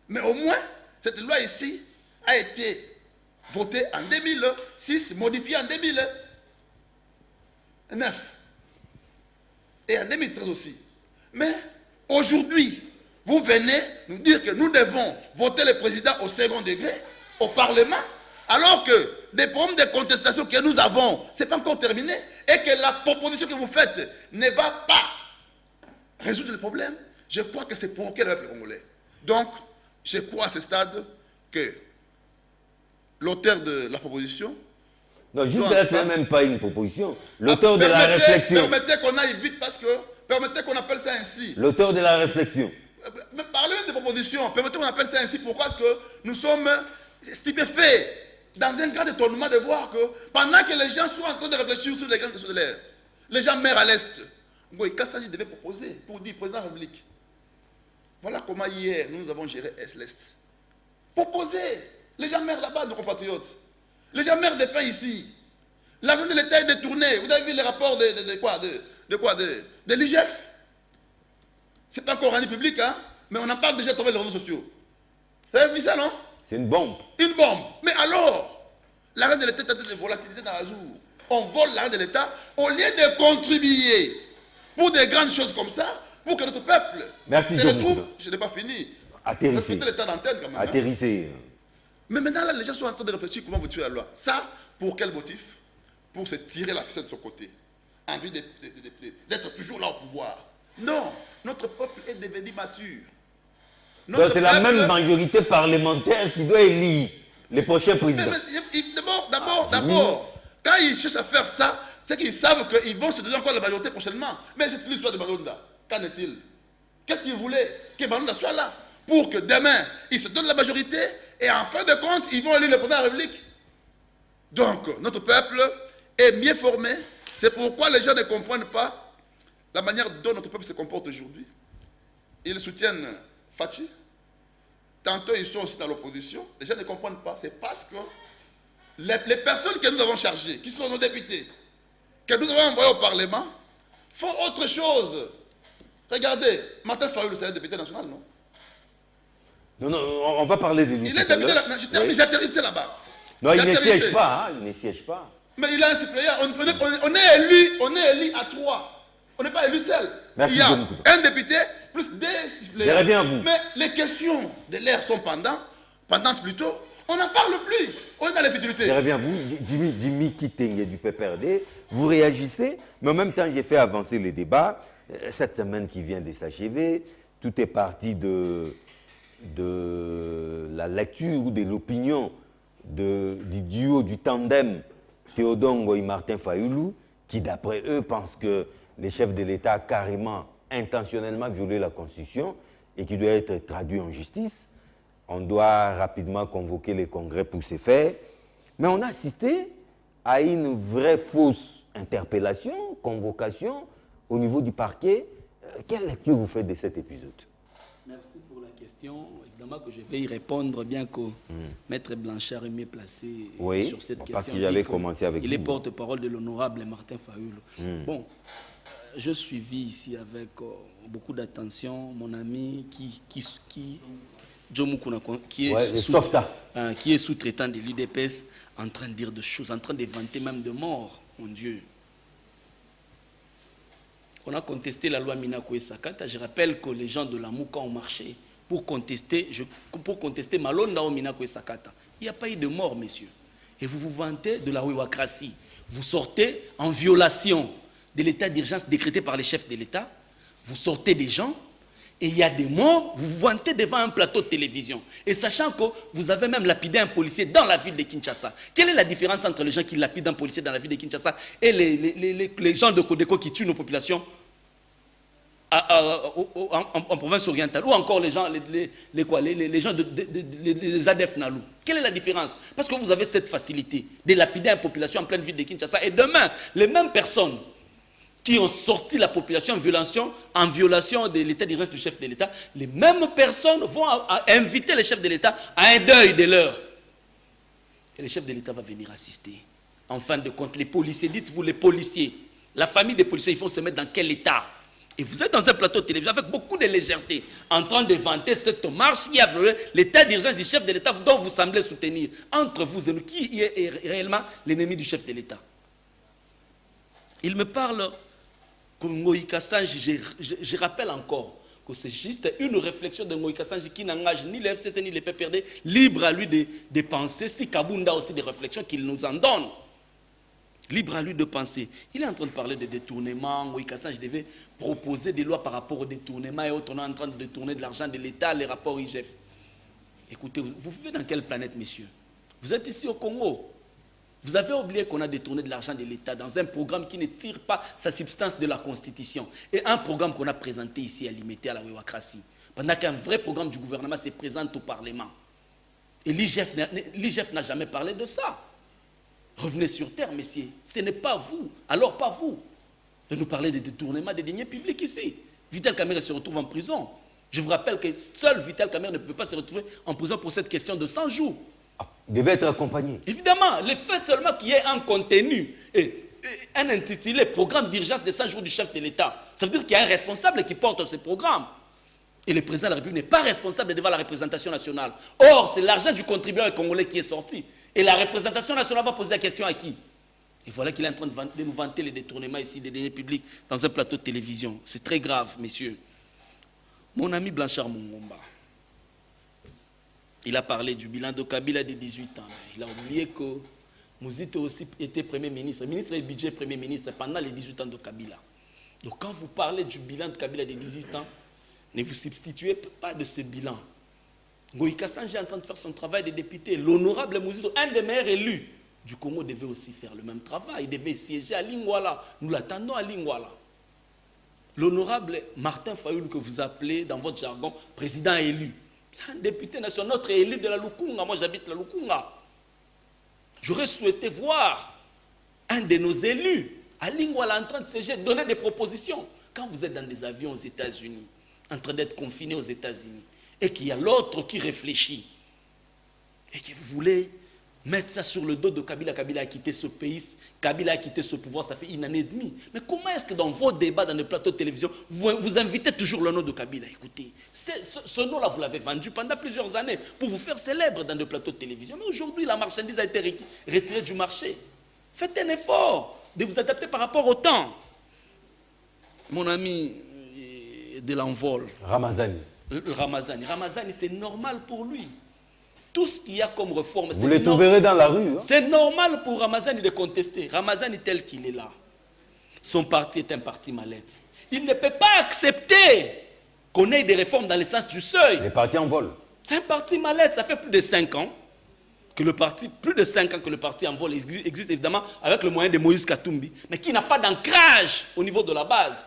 Mais au moins, cette loi ici a été votée en 2006, modifiée en 2009. Et en 2013 aussi. Mais aujourd'hui, vous venez nous dire que nous devons voter le président au second degré, au Parlement, alors que des problèmes de contestation que nous avons, ce n'est pas encore terminé, et que la proposition que vous faites ne va pas résoudre le problème. Je crois que c'est pour quel peuple congolais. Donc, je crois à ce stade que l'auteur de la proposition... Non, juste là, ce n'est même pas une proposition. L'auteur de la réflexion. Permettez qu'on aille vite parce que... Permettez qu'on appelle ça ainsi. L'auteur de la réflexion. Mais parlez même de propositions. Permettez qu'on appelle ça ainsi. Pourquoi? Parce que nous sommes stupéfaits dans un grand étonnement de voir que pendant que les gens sont en train de réfléchir sur les grandes questions de l'air, les gens meurent à l'Est. Ngoï Kassanji devait proposer pour dire président de la République. Voilà comment hier nous avons géré l'Est. Proposer. Les gens meurent là-bas, nos compatriotes. Les gens meurent de faim ici. L'argent de l'État est détourné. Vous avez vu les rapports de l'IGF. Ce n'est pas encore rendu public, hein? Mais on en parle déjà à travers les réseaux sociaux. Vous avez vu ça, non? C'est une bombe. Une bombe. Mais alors, l'argent de l'État est en train de volatiliser dans la jour. On vole l'argent de l'État au lieu de contribuer pour des grandes choses comme ça, pour que notre peuple se retrouve. Je n'ai pas fini. Atterrissez. Respectez l'état d'antenne quand même. Atterrissez. Hein? Mais maintenant, là, les gens sont en train de réfléchir comment vous tuez la loi. Ça, pour quel motif? Pour se tirer la ficelle de son côté. Envie d'être toujours là au pouvoir. Non, notre peuple est devenu mature. Donc c'est la même majorité parlementaire qui doit élire les prochains présidents. D'abord, quand ils cherchent à faire ça, c'est qu'ils savent qu'ils vont se donner encore la majorité prochainement. Mais c'est l'histoire de Malonda. Qu'en est-il? Qu'est-ce qu'ils voulaient? Que Malonda soit là. Pour que demain, ils se donnent la majorité et en fin de compte, ils vont élire le président de la République. Donc, notre peuple est mieux formé. C'est pourquoi les gens ne comprennent pas la manière dont notre peuple se comporte aujourd'hui. Ils soutiennent Fachi. Tantôt, ils sont aussi dans l'opposition. Les gens ne comprennent pas. C'est parce que les personnes que nous avons chargées, qui sont nos députés, que nous avons envoyés au Parlement, font autre chose. Regardez, Martin Fayoulou, c'est un député national, non? Non, non, on va parler de lui. Il est député national. J'ai atterrissé là-bas. Non, il ne siège pas. Hein, il ne siège pas. Mais il a un suppléant. On est élu à 3. On n'est pas élu seul. Merci, il y a un député plus des suppléants. Je reviens à vous. Mais les questions de l'air sont pendantes plutôt. On n'en parle plus. On est dans les futilités. Je reviens à vous. Jimmy Kitenge du PPRD. Vous réagissez, mais en même temps, j'ai fait avancer les débats. Cette semaine qui vient de s'achever, tout est parti de la lecture ou de l'opinion du duo, du tandem Théodore Ngoï Martin Fayoulou, qui d'après eux pensent que le chef de l'État a carrément, intentionnellement violé la Constitution et qui doit être traduit en justice. On doit rapidement convoquer les congrès pour ce faire. Mais on a assisté à une vraie fausse interpellation, convocation au niveau du parquet. Quelle lecture vous faites de cet épisode? Merci pour la question. Évidemment que je vais y répondre, bien que Maître Blanchard est mieux placé sur cette question. Parce qu'il avait commencé avec il est porte-parole de l'honorable Martin Fayoulou. Bon, je suivis ici avec beaucoup d'attention mon ami qui est qui est sous-traitant de l'UDPS, en train de dire des choses, en train de vanter même de mort, mon Dieu. On a contesté la loi Minako et Sakata. Je rappelle que les gens de la Mouka ont marché pour contester Malonda ou Minako et Sakata. Il n'y a pas eu de mort, messieurs. Et vous vous vantez de la ouéwacratie. Vous sortez en violation de l'état d'urgence décrété par les chefs de l'État. Vous sortez des gens et il y a des morts. Vous vous vantez devant un plateau de télévision. Et sachant que vous avez même lapidé un policier dans la ville de Kinshasa. Quelle est la différence entre les gens qui lapident un policier dans la ville de Kinshasa et les gens de Codeco qui tuent nos populations en province orientale, ou encore les gens, les gens des ADF Nalou? Quelle est la différence? Parce que vous avez cette facilité de lapider une population en pleine ville de Kinshasa, et demain, les mêmes personnes qui ont sorti la population en violation de l'état d'urgence du chef de l'État, les mêmes personnes vont inviter les chefs de l'État à un deuil de l'heure. Et le chef de l'État va venir assister. En fin de compte, les policiers, dites-vous les policiers, la famille des policiers, ils vont se mettre dans quel état? Et vous êtes dans un plateau de télévision avec beaucoup de légèreté, en train de vanter cette marche qui a violé l'état d'urgence du chef de l'État dont vous semblez soutenir. Entre vous et nous, qui est réellement l'ennemi du chef de l'État? Il me parle que Moïka Sanji, je rappelle encore que c'est juste une réflexion de Moïka Sanji qui n'engage ni le FCC ni le PPRD, libre à lui de penser, si Kabunda a aussi des réflexions qu'il nous en donne. Libre à lui de penser. Il est en train de parler de détournement. Moïka Sanji devait proposer des lois par rapport au détournement et autres. On est en train de détourner de l'argent de l'État, les rapports IGF. Écoutez, vous vivez dans quelle planète, messieurs? Vous êtes ici au Congo. Vous avez oublié qu'on a détourné de l'argent de l'État dans un programme qui ne tire pas sa substance de la Constitution. Et un programme qu'on a présenté ici à Limité à la ouéwacratie. Pendant qu'un vrai programme du gouvernement se présente au Parlement. Et l'IGF n'a jamais parlé de ça. Revenez sur terre, messieurs. Ce n'est pas vous, alors pas vous, de nous parler de détournement des deniers publics ici. Vital Kamerhe se retrouve en prison. Je vous rappelle que seul Vital Kamerhe ne pouvait pas se retrouver en prison pour cette question de 100 jours. Il devait être accompagné. Évidemment, le fait seulement qu'il y ait un contenu et un intitulé programme d'urgence de 100 jours du chef de l'État, ça veut dire qu'il y a un responsable qui porte ce programme. Et le président de la République n'est pas responsable devant la représentation nationale. Or, c'est l'argent du contribuable congolais qui est sorti. Et la représentation nationale va poser la question à qui? Et voilà qu'il est en train de nous vanter les détournements ici des deniers publics dans un plateau de télévision. C'est très grave, messieurs. Mon ami Blanchard Mungomba, il a parlé du bilan de Kabila de 18 ans. Il a oublié que Mouzito aussi était Premier ministre et budget Premier ministre pendant les 18 ans de Kabila. Donc quand vous parlez du bilan de Kabila de 18 ans, ne vous substituez pas de ce bilan. Moïka Sanji est en train de faire son travail de député. L'honorable Mouzito, un des meilleurs élus du Congo, devait aussi faire le même travail. Il devait siéger à Lingwala. Nous l'attendons à Lingwala. L'honorable Martin Fayoulou, que vous appelez dans votre jargon président élu, c'est un député national, notre élu de la Lukunga. Moi, j'habite la Lukunga. J'aurais souhaité voir un de nos élus à Lingwala en train de siéger, donner des propositions. Quand vous êtes dans des avions aux États-Unis, en train d'être confiné aux États-Unis, et qu'il y a l'autre qui réfléchit, et que vous voulez mettre ça sur le dos de Kabila. Kabila a quitté ce pays, Kabila a quitté ce pouvoir, ça fait une année et demie. Mais comment est-ce que dans vos débats, dans les plateaux de télévision, vous invitez toujours le nom de Kabila? Écoutez, ce nom-là, vous l'avez vendu pendant plusieurs années pour vous faire célèbre dans des plateaux de télévision. Mais aujourd'hui, la marchandise a été retirée du marché. Faites un effort de vous adapter par rapport au temps. Mon ami de l'envol. Ramazani. Ramazani, c'est normal pour lui. Tout ce qu'il y a comme réforme, vous les trouverez dans la rue. Hein? C'est normal pour Ramazani de contester. Ramazani tel qu'il est là. Son parti est un parti mallette. Il ne peut pas accepter qu'on ait des réformes dans le sens du seuil. Les partis en vol. C'est un parti mallette. Ça fait plus de 5 ans que le parti en vol existe évidemment avec le moyen de Moïse Katumbi, mais qui n'a pas d'ancrage au niveau de la base.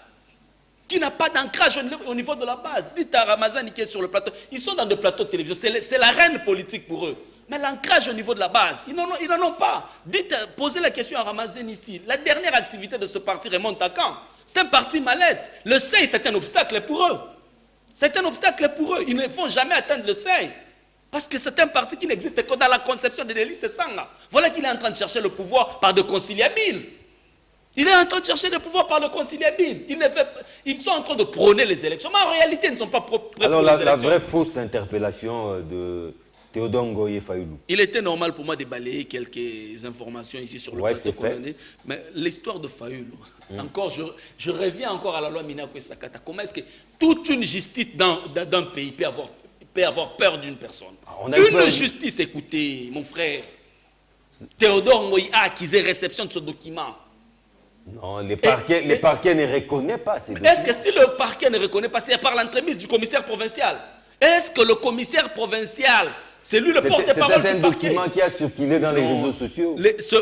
Qui n'a pas d'ancrage au niveau de la base. Dites à Ramazani qui est sur le plateau, ils sont dans des plateaux de télévision, c'est la reine politique pour eux. Mais l'ancrage au niveau de la base, ils n'en ont pas. Posez la question à Ramazani ici. La dernière activité de ce parti remonte à quand? C'est un parti mallette. Le seuil, c'est un obstacle pour eux. C'est un obstacle pour eux. Ils ne vont jamais atteindre le seuil. Parce que c'est un parti qui n'existe que dans la conception de l'élite Sanga. Voilà qu'il est en train de chercher le pouvoir par de conciliables. Il est en train de chercher le pouvoir par le conciliabile. Ils sont en train de prôner les élections. Mais en réalité, ils ne sont pas prêts pour les élections. Alors la vraie fausse interpellation de Théodore Ngoye Fayoulou. Il était normal pour moi de balayer quelques informations ici sur le Ouais, plateau c'est fait. coloné. Mais l'histoire de Fayoulou, encore, je reviens encore à la loi Minakou Sakata. Comment est-ce que toute une justice d'un pays peut avoir peur d'une personne? On a eu peur. Une justice, écoutez, mon frère. Théodore Ngoye a accusé réception de ce document. Non, les parquets ne reconnaissent pas ces Est-ce documents. que si le parquet ne reconnaît pas, c'est par l'entremise du commissaire provincial? Est-ce que le commissaire provincial, c'est lui le porte-parole C'est un du parquet? document qui a circulé dans les Non. réseaux sociaux.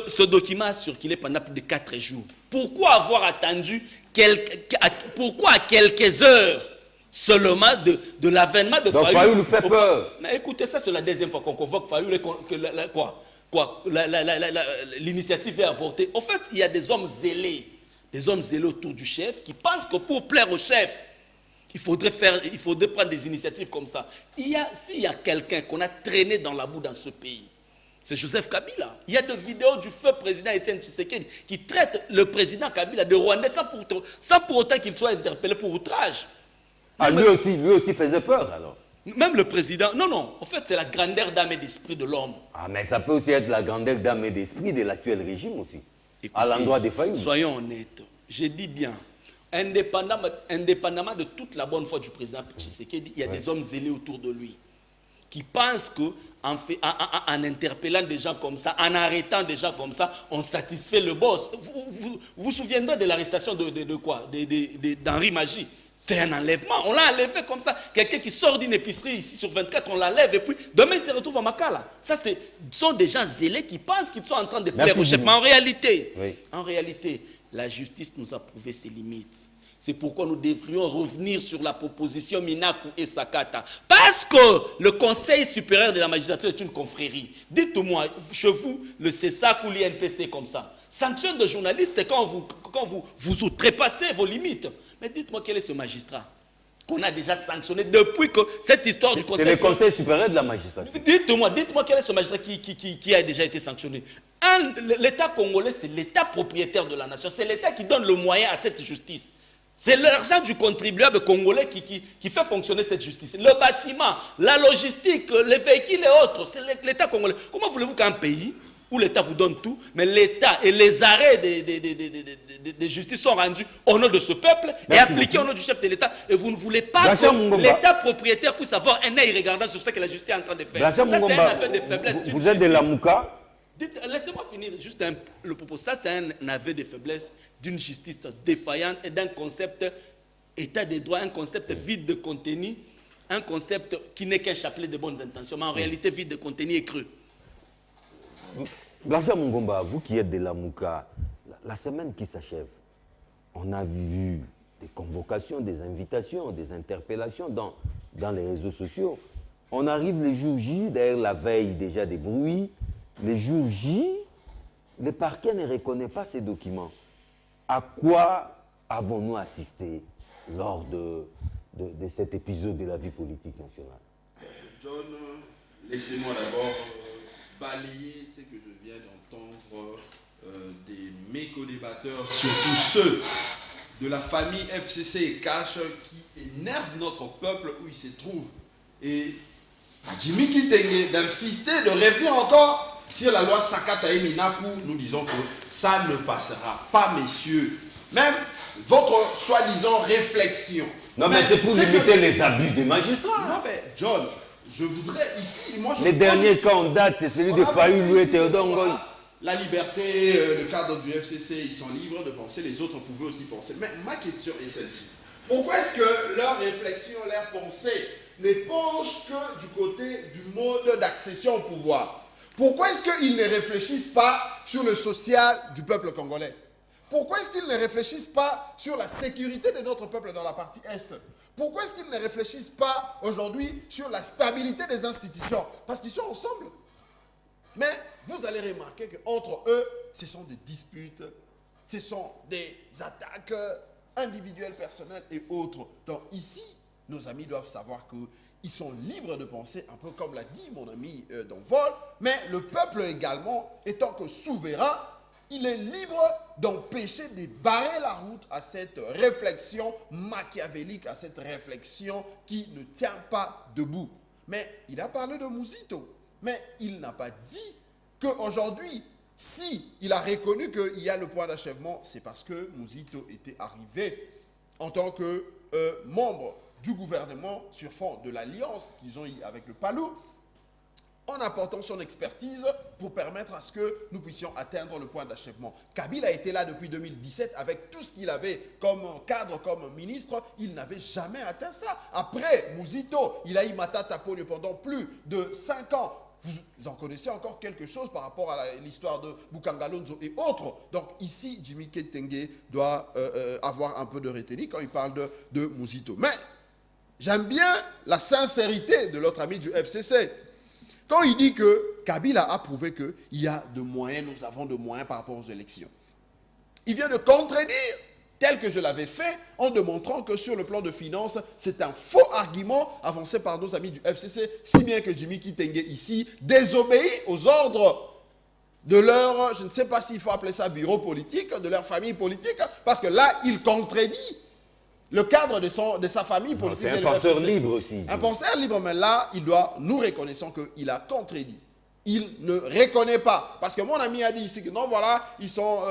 Ce document a circulé pendant plus de 4 jours. Pourquoi avoir attendu pourquoi à quelques heures seulement de l'avènement de Donc Fayoulou? Fayoulou fait peur. Mais écoutez, ça c'est la deuxième fois qu'on convoque Fayoulou et l'initiative est avortée. En fait, il y a des hommes zélés autour du chef qui pensent que pour plaire au chef, il faudrait prendre des initiatives comme ça. S'il y a quelqu'un qu'on a traîné dans la boue dans ce pays, c'est Joseph Kabila. Il y a des vidéos du feu président Etienne Tshisekedi qui traite le président Kabila de Rwandais sans pour autant qu'il soit interpellé pour outrage. Ah, lui aussi faisait peur alors. Même le président, non, en fait c'est la grandeur d'âme et d'esprit de l'homme. Ah, mais ça peut aussi être la grandeur d'âme et d'esprit de l'actuel régime aussi. Écoutez, À l'endroit des Fayoulou. soyons honnêtes, je dis bien, indépendamment de toute la bonne foi du président Tshisekedi, il y a des hommes zélés autour de lui qui pensent qu'en en interpellant des gens comme ça, en arrêtant des gens comme ça, on satisfait le boss. Vous vous souviendrez de l'arrestation d'Henri Magie. C'est un enlèvement. On l'a enlevé comme ça. Quelqu'un qui sort d'une épicerie ici sur 24, on l'enlève et puis demain il se retrouve à Makala. Ça, ce sont des gens zélés qui pensent qu'ils sont en train de plaire Merci, au chef. Jimmy. Mais Oui. en réalité, la justice nous a prouvé ses limites. C'est pourquoi nous devrions revenir sur la proposition Minakou et Sakata. Parce que le Conseil supérieur de la magistrature est une confrérie. Dites-moi, chez vous, le CESAC ou l'INPC comme ça, sanctionne de journalistes quand vous outrepassez vos limites. Mais dites-moi quel est ce magistrat qu'on a déjà sanctionné depuis que cette histoire du C'est Conseil le Conseil supérieur de la magistrature. Dites-moi quel est ce magistrat qui a déjà été sanctionné. L'État congolais, c'est l'État propriétaire de la nation. C'est l'État qui donne le moyen à cette justice. C'est l'argent du contribuable congolais qui fait fonctionner cette justice. Le bâtiment, la logistique, les véhicules et autres, c'est l'État congolais. Comment voulez-vous qu'un pays où l'État vous donne tout, mais l'État et les arrêts de justice sont rendus au nom de ce peuple et appliqués au nom du chef de l'État, et vous ne voulez pas que l'État propriétaire puisse avoir un œil regardant sur ce que la justice est en train de faire. Ça, c'est un aveu de faiblesse. Vous êtes de la Mouka. Laissez-moi finir juste le propos. Ça, c'est un aveu de faiblesse d'une justice défaillante et d'un concept état de droit, un concept vide de contenu, un concept qui n'est qu'un chapelet de bonnes intentions, mais en réalité vide de contenu et cru. Blanchard Mungomba, vous qui êtes de la Mouka, la semaine qui s'achève, on a vu des convocations, des invitations, des interpellations dans les réseaux sociaux. On arrive les jours J, d'ailleurs la veille déjà des bruits, les jours J, le parquet ne reconnaît pas ces documents. À quoi avons-nous assisté lors de cet épisode de la vie politique nationale? John, laissez-moi d'abord balayer ce que je viens d'entendre des méco-débatteurs, surtout ceux de la famille FCC et Cash qui énervent notre peuple où il se trouve. Et Jimmy Kitenge d'insister, de revenir encore sur la loi Sakata et Minakou, nous disons que ça ne passera pas, messieurs. Même votre soi-disant réflexion. Non, mais c'est pour limiter les abus des magistrats. Non, mais John, je voudrais ici... Les derniers cas en date, c'est celui de Fayoulou et Théodore Ngoye. La liberté, le cadre du FCC, ils sont libres de penser, les autres pouvaient aussi penser. Mais ma question est celle-ci. Pourquoi est-ce que leur réflexion, leur pensée ne penche que du côté du mode d'accession au pouvoir? Pourquoi est-ce qu'ils ne réfléchissent pas sur le social du peuple congolais? Pourquoi est-ce qu'ils ne réfléchissent pas sur la sécurité de notre peuple dans la partie Est? Pourquoi est-ce qu'ils ne réfléchissent pas aujourd'hui sur la stabilité des institutions? Parce qu'ils sont ensemble. Mais vous allez remarquer qu'entre eux, ce sont des disputes, ce sont des attaques individuelles, personnelles et autres. Donc ici, nos amis doivent savoir qu'ils sont libres de penser, un peu comme l'a dit mon ami Donvol, mais le peuple également, étant que souverain, il est libre d'empêcher de barrer la route à cette réflexion machiavélique, à cette réflexion qui ne tient pas debout. Mais il a parlé de Mouzito. Mais il n'a pas dit qu'aujourd'hui, si il a reconnu qu'il y a le point d'achèvement, c'est parce que Muzito était arrivé en tant que membre du gouvernement sur fond de l'alliance qu'ils ont eu avec le Palou, en apportant son expertise pour permettre à ce que nous puissions atteindre le point d'achèvement. Kabila était là depuis 2017 avec tout ce qu'il avait comme cadre, comme ministre. Il n'avait jamais atteint ça. Après Muzito, il a eu Matata Ponyo pendant plus de 5 ans. Vous en connaissez encore quelque chose par rapport à l'histoire de Bukangalonzo et autres. Donc ici, Jimmy Ketenge doit avoir un peu de retenue quand il parle de Muzito. Mais j'aime bien la sincérité de l'autre ami du FCC. Quand il dit que Kabila a prouvé qu'il y a de moyens, nous avons de moyens par rapport aux élections. Il vient de contredire, tel que je l'avais fait, en démontrant que sur le plan de finances, c'est un faux argument avancé par nos amis du FCC, si bien que Jimmy Kitenge ici désobéit aux ordres de leur, je ne sais pas s'il faut appeler ça bureau politique, de leur famille politique, parce que là, il contredit le cadre de sa famille politique. C'est un penseur libre aussi. Un penseur libre, mais là, nous reconnaissons qu'il a contredit. Il ne reconnaît pas. Parce que mon ami a dit ici que non, voilà, ils sont,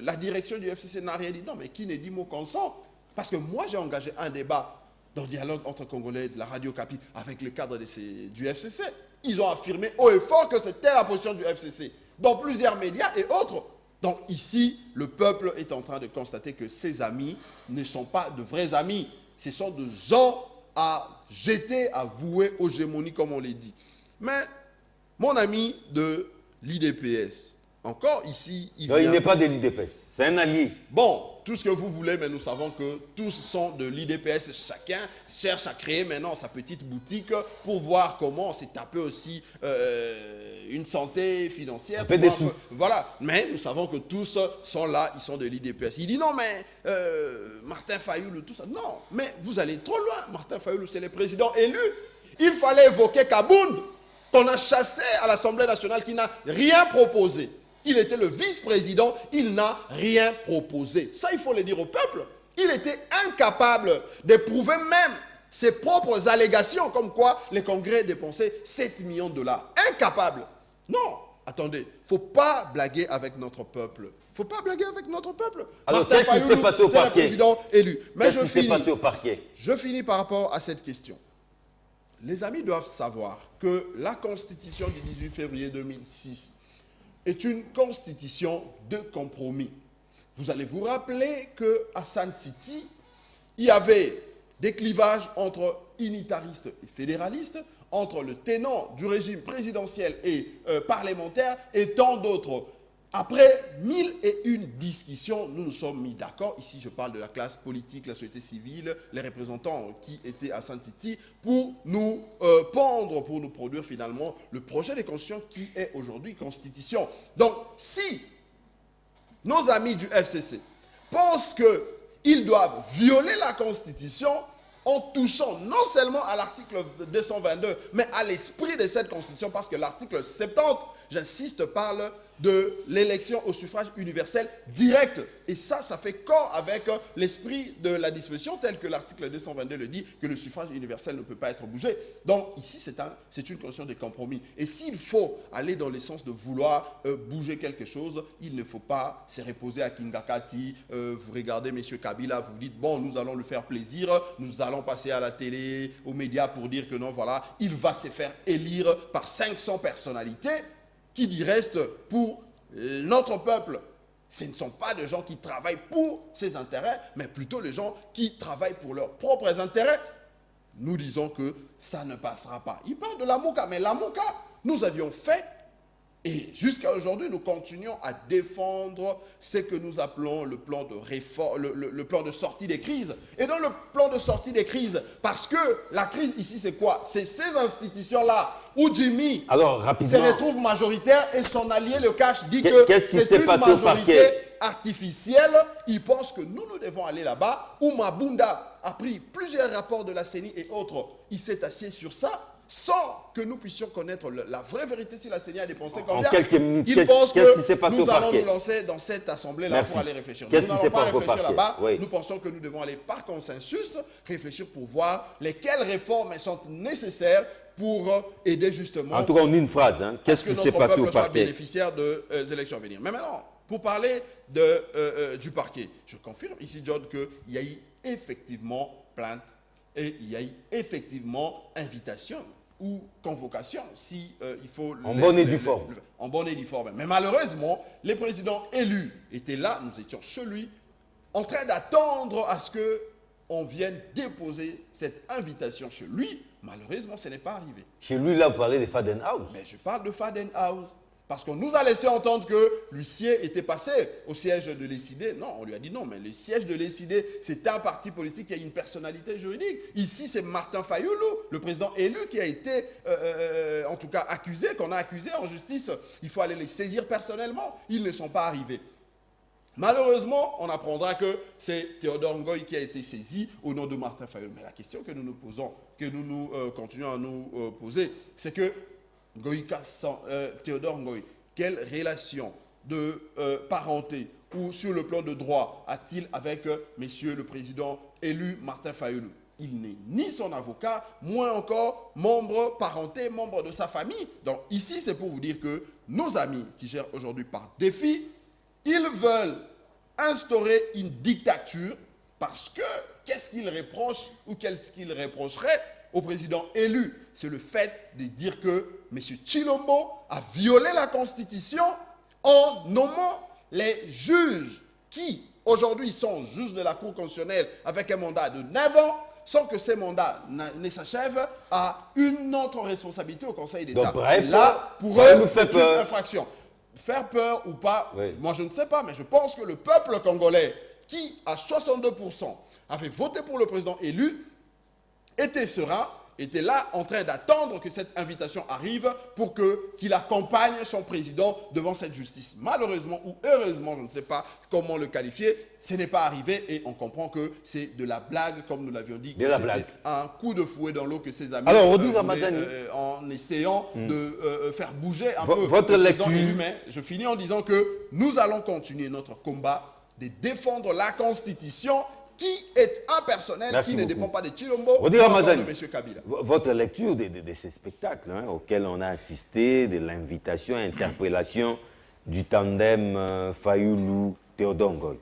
la direction du FCC n'a rien dit. Non, mais qui n'est dit mot consent? Parce que moi, j'ai engagé un débat dans le dialogue entre Congolais de la Radio Capi avec le cadre du FCC. Ils ont affirmé haut et fort que c'était la position du FCC. Dans plusieurs médias et autres. Donc ici, le peuple est en train de constater que ses amis ne sont pas de vrais amis. Ce sont des gens à jeter, à vouer aux gémonies, comme on l'a dit. Mais mon ami de l'IDPS, encore ici, il n'est pas de l'IDPS, c'est un allié. Bon, tout ce que vous voulez, mais nous savons que tous sont de l'IDPS. Chacun cherche à créer maintenant sa petite boutique pour voir comment s'est tapé aussi une santé financière. Voilà, mais nous savons que tous sont là, ils sont de l'IDPS. Il dit non, mais Martin Fayoulou, tout ça. Non, mais vous allez trop loin. Martin Fayoulou, c'est le président élu. Il fallait évoquer Kabound, qu'on a chassé à l'Assemblée nationale, qui n'a rien proposé. Il était le vice-président, il n'a rien proposé. Ça, il faut le dire au peuple. Il était incapable d'éprouver même ses propres allégations, comme quoi les congrès dépensaient 7 millions de dollars. Incapable. Non, attendez, il ne faut pas blaguer avec notre peuple. Il ne faut pas blaguer avec notre peuple. Alors, qu'est-ce qui s'est passé au parquet? C'est le président élu. Mais qu'est-ce qui s'est passé au parquet? Je finis par rapport à cette question. Les amis doivent savoir que la Constitution du 18 février 2006 est une constitution de compromis. Vous allez vous rappeler qu'à Sun City, il y avait des clivages entre unitaristes et fédéralistes, entre le tenant du régime présidentiel et parlementaire et tant d'autres. Après 1001 discussions, nous nous sommes mis d'accord. Ici, je parle de la classe politique, la société civile, les représentants qui étaient à Sun City pour nous pondre, pour nous produire finalement le projet de constitution qui est aujourd'hui constitution. Donc, si nos amis du FCC pensent qu'ils doivent violer la constitution en touchant non seulement à l'article 222, mais à l'esprit de cette constitution, parce que l'article 70, j'insiste, parle de l'élection au suffrage universel direct. Et ça fait corps avec l'esprit de la disposition telle que l'article 222 le dit, que le suffrage universel ne peut pas être bougé. Donc ici, c'est une condition de compromis. Et s'il faut aller dans le sens de vouloir bouger quelque chose, il ne faut pas se reposer à Kingakati. Vous regardez M. Kabila, vous dites, bon, nous allons lui faire plaisir, nous allons passer à la télé, aux médias pour dire que non, voilà, il va se faire élire par 500 personnalités. Qui dit reste pour notre peuple. Ce ne sont pas des gens qui travaillent pour ses intérêts, mais plutôt les gens qui travaillent pour leurs propres intérêts. Nous disons que ça ne passera pas. Il parle de la Mouka, mais la Mouka, nous avions fait, et jusqu'à aujourd'hui, nous continuons à défendre ce que nous appelons le plan de réforme, le plan de sortie des crises. Et dans le plan de sortie des crises, parce que la crise ici, c'est quoi? C'est ces institutions-là où Jimmy se retrouve majoritaire et son allié, le cash, dit que c'est une majorité artificielle. Il pense que nous devons aller là-bas, où Mabunda a pris plusieurs rapports de la CENI et autres. Il s'est assis sur ça, sans que nous puissions connaître la vraie vérité si la CENI a dépensé combien. En quelques minutes, il pense que nous allons parquet? nous lancer dans cette assemblée-là pour aller réfléchir. Nous n'allons pas réfléchir là-bas. Oui. Nous pensons que nous devons aller par consensus, réfléchir pour voir lesquelles réformes sont nécessaires pour aider justement... En tout cas, en une phrase, hein, qu'est-ce qui s'est passé au soit parquet? bénéficiaire des élections à venir. Mais maintenant, pour parler du parquet, je confirme ici, John, qu'il y a eu effectivement plainte et il y a eu effectivement invitation ou convocation, si il faut... En bonne et due forme. En bonne et due forme. Mais malheureusement, les présidents élus étaient là, nous étions chez lui, en train d'attendre à ce qu'on vienne déposer cette invitation chez lui. Malheureusement, ce n'est pas arrivé. Chez lui, là, vous parlez de Faden House. Mais je parle de Faden House. Parce qu'on nous a laissé entendre que l'huissier était passé au siège de l'ECD. Non, on lui a dit non, mais le siège de l'ECD, c'est un parti politique qui a une personnalité juridique. Ici, c'est Martin Fayoulou, le président élu, qui a été, en tout cas, accusé, qu'on a accusé en justice. Il faut aller les saisir personnellement. Ils ne sont pas arrivés. Malheureusement, on apprendra que c'est Théodore Ngoy qui a été saisi au nom de Martin Fayoulou. Mais la question que nous nous posons, que nous continuons à nous poser, c'est que Théodore Ngoy, quelle relation de parenté ou sur le plan de droit a-t-il avec monsieur le président élu Martin Fayoulou? Il n'est ni son avocat, moins encore membre parenté, membre de sa famille. Donc ici, c'est pour vous dire que nos amis qui gèrent aujourd'hui par défi, ils veulent instaurer une dictature parce que qu'est-ce qu'ils reprochent ou qu'est-ce qu'ils reprocheraient au président élu? C'est le fait de dire que M. Tshilombo a violé la Constitution en nommant les juges qui, aujourd'hui, sont juges de la Cour constitutionnelle avec un mandat de 9 ans, sans que ces mandats ne s'achèvent, à une autre responsabilité au Conseil d'État. Donc, bref, là, pour eux, c'est une infraction. Faire peur ou pas, oui. Moi je ne sais pas, mais je pense que le peuple congolais, qui à 62% avait voté pour le président élu, était serein, était là en train d'attendre que cette invitation arrive pour qu'il accompagne son président devant cette justice. Malheureusement ou heureusement, je ne sais pas comment le qualifier, ce n'est pas arrivé et on comprend que c'est de la blague, comme nous l'avions dit, que c'était un coup de fouet dans l'eau que ses amis en essayant de faire bouger un peu votre le lecture. président élu. Mais je finis en disant que nous allons continuer notre combat de défendre la Constitution qui est impersonnel, qui ne dépend pas de Tshilombo ou de M. Kabila. Votre lecture de ces spectacles auxquels on a assisté, de l'invitation, interpellation du tandem Fayoulou-Théodore Ngoy.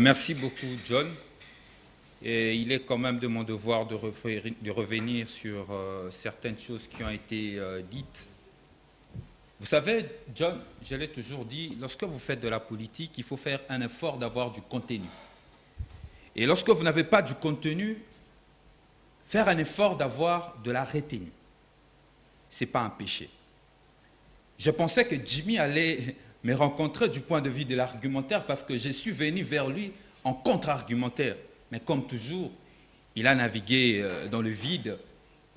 Merci beaucoup, John. Et il est quand même de mon devoir de revenir sur certaines choses qui ont été dites. Vous savez, John, je l'ai toujours dit, lorsque vous faites de la politique, il faut faire un effort d'avoir du contenu. Et lorsque vous n'avez pas du contenu, faire un effort d'avoir de la retenue. Ce n'est pas un péché. Je pensais que Jimmy allait me rencontrer du point de vue de l'argumentaire parce que je suis venu vers lui en contre-argumentaire. Mais comme toujours, il a navigué dans le vide.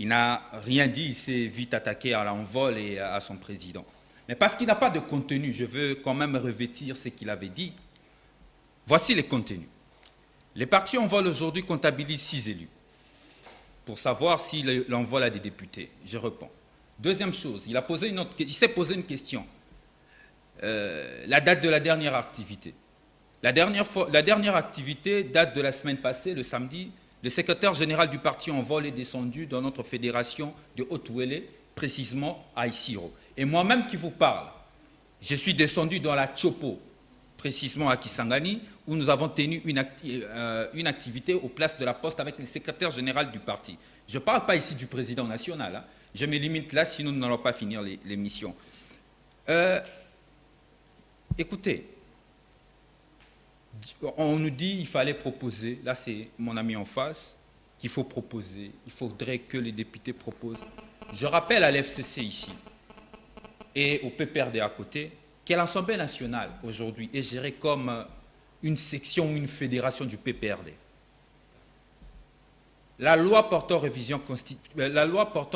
Il n'a rien dit, il s'est vite attaqué à l'envol et à son président. Mais parce qu'il n'a pas de contenu, je veux quand même revêtir ce qu'il avait dit. Voici les contenus. Les partis envol aujourd'hui comptabilisent 6 élus pour savoir si l'envol a des députés. Je réponds. Deuxième chose, il s'est posé une question. La date de la dernière activité. La dernière activité date de la semaine passée, le samedi. Le secrétaire général du parti Envol est descendu dans notre fédération de Haute-Ouélé, précisément à Isiro. Et moi-même qui vous parle, je suis descendu dans la Tchopo, précisément à Kisangani, où nous avons tenu une activité aux places de la Poste avec le secrétaire général du parti. Je ne parle pas ici du président national, hein. Je me limite là, sinon nous n'allons pas finir l'émission. Écoutez, on nous dit qu'il fallait proposer, là c'est mon ami en face, qu'il faut proposer, il faudrait que les députés proposent. Je rappelle à l'FCC ici et au PPRD à côté que l'Assemblée nationale aujourd'hui est gérée comme une section ou une fédération du PPRD. La loi portant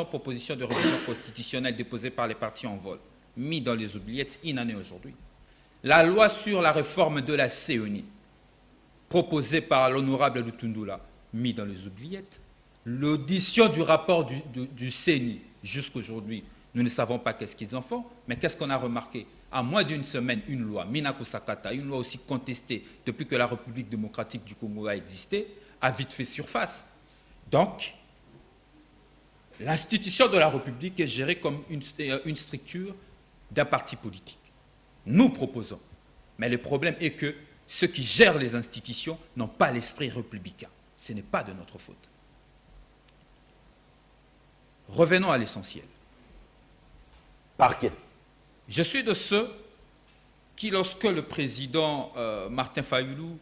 proposition de révision constitutionnelle déposée par les partis en vol, mis dans les oubliettes, inanée aujourd'hui. La loi sur la réforme de la CENI, proposée par l'honorable Lutundula, mis dans les oubliettes. L'audition du rapport du CENI, jusqu'aujourd'hui, nous ne savons pas qu'est-ce qu'ils en font, mais qu'est-ce qu'on a remarqué? À moins d'une semaine, une loi, Minaku Sakata, une loi aussi contestée depuis que la République démocratique du Congo a existé, a vite fait surface. Donc, L'institution de la République est gérée comme une structure d'un parti politique. Nous proposons. Mais le problème est que ceux qui gèrent les institutions n'ont pas l'esprit républicain. Ce n'est pas de notre faute. Revenons à l'essentiel. Parquet. Je suis de ceux qui, lorsque le président Martin Fayoulou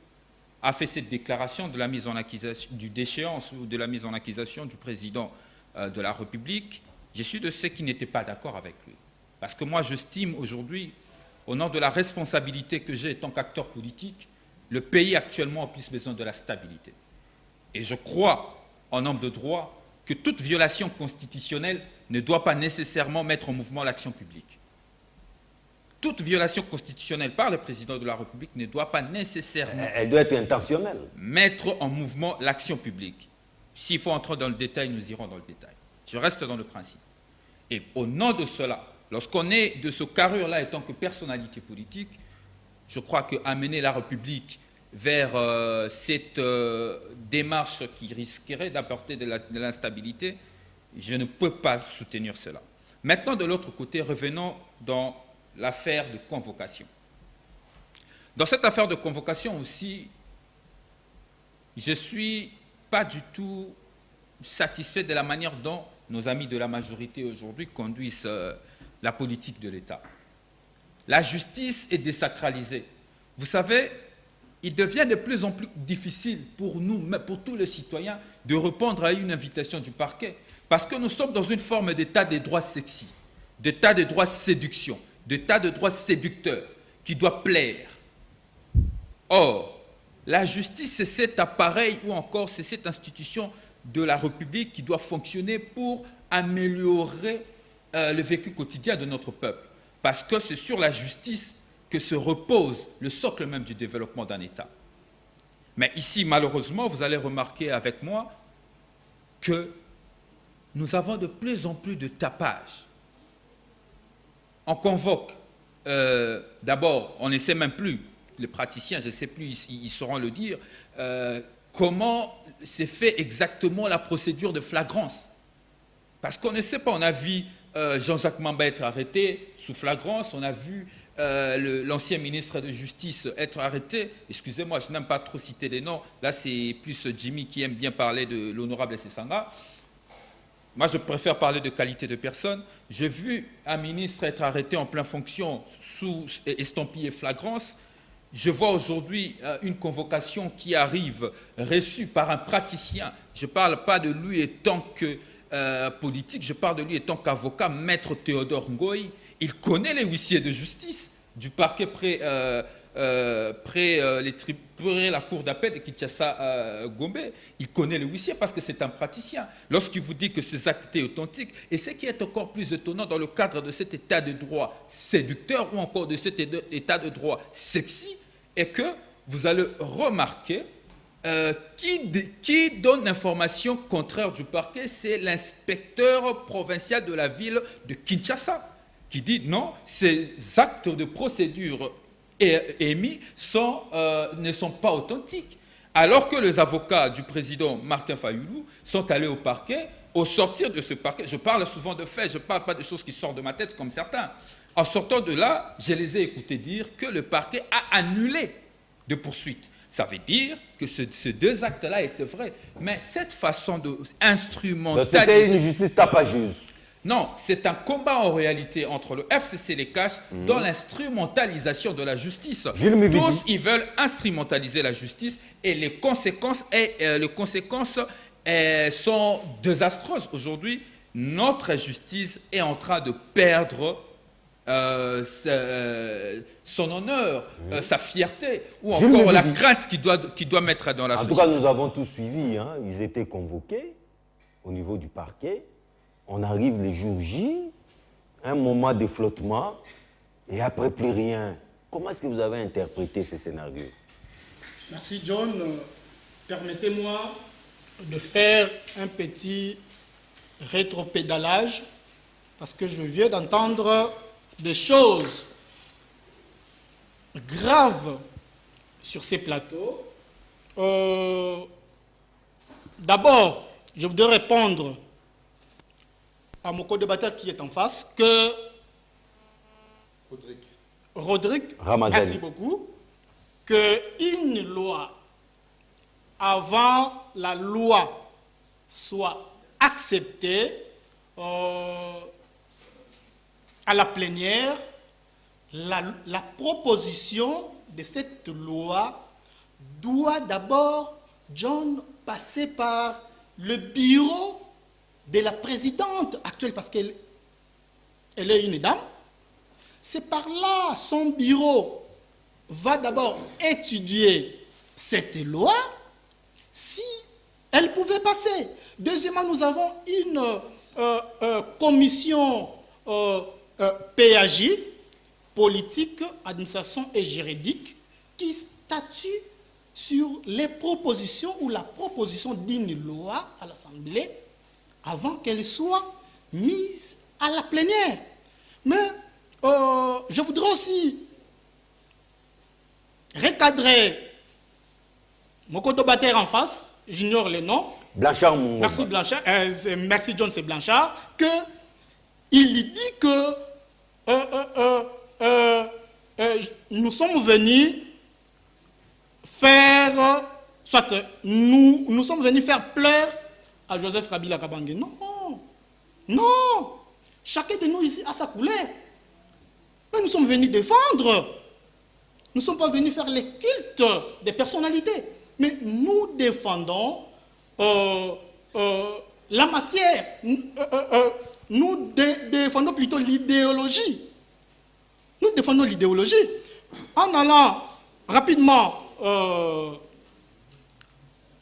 a fait cette déclaration de la mise en accusation, du déchéance ou de la mise en accusation du président de la République, je suis de ceux qui n'étaient pas d'accord avec lui. Parce que moi, j'estime aujourd'hui, au nom de la responsabilité que j'ai en tant qu'acteur politique, le pays actuellement a plus besoin de la stabilité. Et je crois, en homme de droit, que toute violation constitutionnelle ne doit pas nécessairement mettre en mouvement l'action publique. Toute violation constitutionnelle par le président de la République ne doit pas nécessairement Elle doit être intentionnelle. mettre en mouvement l'action publique. S'il faut entrer dans le détail, nous irons dans le détail. Je reste dans le principe. Et au nom de cela, lorsqu'on est de ce carrure-là en tant que personnalité politique, je crois qu'amener la République vers cette démarche qui risquerait d'apporter de l'instabilité, je ne peux pas soutenir cela. Maintenant, de l'autre côté, revenons dans l'affaire de convocation. Dans cette affaire de convocation aussi, je ne suis pas du tout satisfait de la manière dont nos amis de la majorité aujourd'hui conduisent la politique de l'État. La justice est désacralisée. Vous savez, il devient de plus en plus difficile pour nous, pour tous les citoyens, de répondre à une invitation du parquet. Parce que nous sommes dans une forme d'état de droit sexy, d'état de droit séduction, d'état de droit séducteur qui doit plaire. Or, la justice, c'est cet appareil ou encore c'est cette institution de la République qui doit fonctionner pour améliorer le vécu quotidien de notre peuple. Parce que c'est sur la justice que se repose le socle même du développement d'un État. Mais ici, malheureusement, vous allez remarquer avec moi que nous avons de plus en plus de tapage. On convoque, d'abord, on ne sait même plus, les praticiens, je ne sais plus, ils sauront le dire, comment s'est fait exactement la procédure de flagrance. Parce qu'on ne sait pas, on a vu Jean-Jacques Mamba être arrêté sous flagrance, on a vu l'ancien ministre de Justice être arrêté. Excusez-moi, je n'aime pas trop citer les noms, là c'est plus Jimmy qui aime bien parler de l'honorable Sessanga. Moi, je préfère parler de qualité de personne. J'ai vu un ministre être arrêté en pleine fonction sous estampillé flagrance. Je vois aujourd'hui une convocation qui arrive reçue par un praticien. Je ne parle pas de lui étant que politique, je parle de lui étant qu'avocat, maître Théodore Ngoï. Il connaît les huissiers de justice du parquet près la cour d'appel de Kinshasa-Gombe. Il connaît les huissiers parce que c'est un praticien. Lorsqu'il vous dit que ces actes étaient authentiques, et ce qui est encore plus étonnant dans le cadre de cet état de droit séducteur ou encore de cet état de droit sexy, est que vous allez remarquer qui donne l'information contraire du parquet, c'est l'inspecteur provincial de la ville de Kinshasa, qui dit non, ces actes de procédure émis ne sont pas authentiques. Alors que les avocats du président Martin Fayoulou sont allés au parquet, au sortir de ce parquet, je parle souvent de faits, je ne parle pas de choses qui sortent de ma tête comme certains. En sortant de là, je les ai écoutés dire que le parquet a annulé de poursuite. Ça veut dire que ces deux actes-là étaient vrais. Mais cette façon d'instrumentaliser... C'était une justice tapageuse. Non, c'est un combat en réalité entre le FCC et les CACH dans l'instrumentalisation de la justice. Tous, ils veulent instrumentaliser la justice et les conséquences sont désastreuses. Aujourd'hui, notre justice est en train de perdre son honneur, sa fierté, ou encore la crainte qu'il doit mettre dans la société. En tout cas, nous avons tous suivi. Hein. Ils étaient convoqués au niveau du parquet. On arrive les jours J, un moment de flottement, et après plus rien. Comment est-ce que vous avez interprété ces scénarios? Merci John. Permettez-moi de faire un petit rétropédalage, parce que je viens d'entendre des choses graves sur ces plateaux. D'abord, je voudrais répondre à mon co-débatteur qui est en face que Rodrigue, Ramazani. merci beaucoup, qu'une loi, avant la loi soit acceptée à la plénière, la proposition de cette loi doit d'abord, John, passer par le bureau de la présidente actuelle, parce qu'elle est une dame. C'est par là, son bureau va d'abord étudier cette loi, si elle pouvait passer. Deuxièmement, nous avons une commission PAJ, politique, administration et juridique, qui statue sur les propositions ou la proposition d'une loi à l'Assemblée avant qu'elle soit mise à la plénière. Mais je voudrais aussi recadrer mon co-débatteur en face, j'ignore les noms. Blanchard Mungomba. Merci Blanchard, merci John, c'est Blanchard, il dit que nous sommes venus faire, soit nous sommes venus faire pleurer à Joseph Kabila Kabange. Non, non, chacun de nous ici a sa couleur. Mais nous sommes venus défendre. Nous ne sommes pas venus faire les cultes des personnalités. Mais nous défendons la matière. Nous défendons plutôt l'idéologie. Nous défendons l'idéologie. En allant rapidement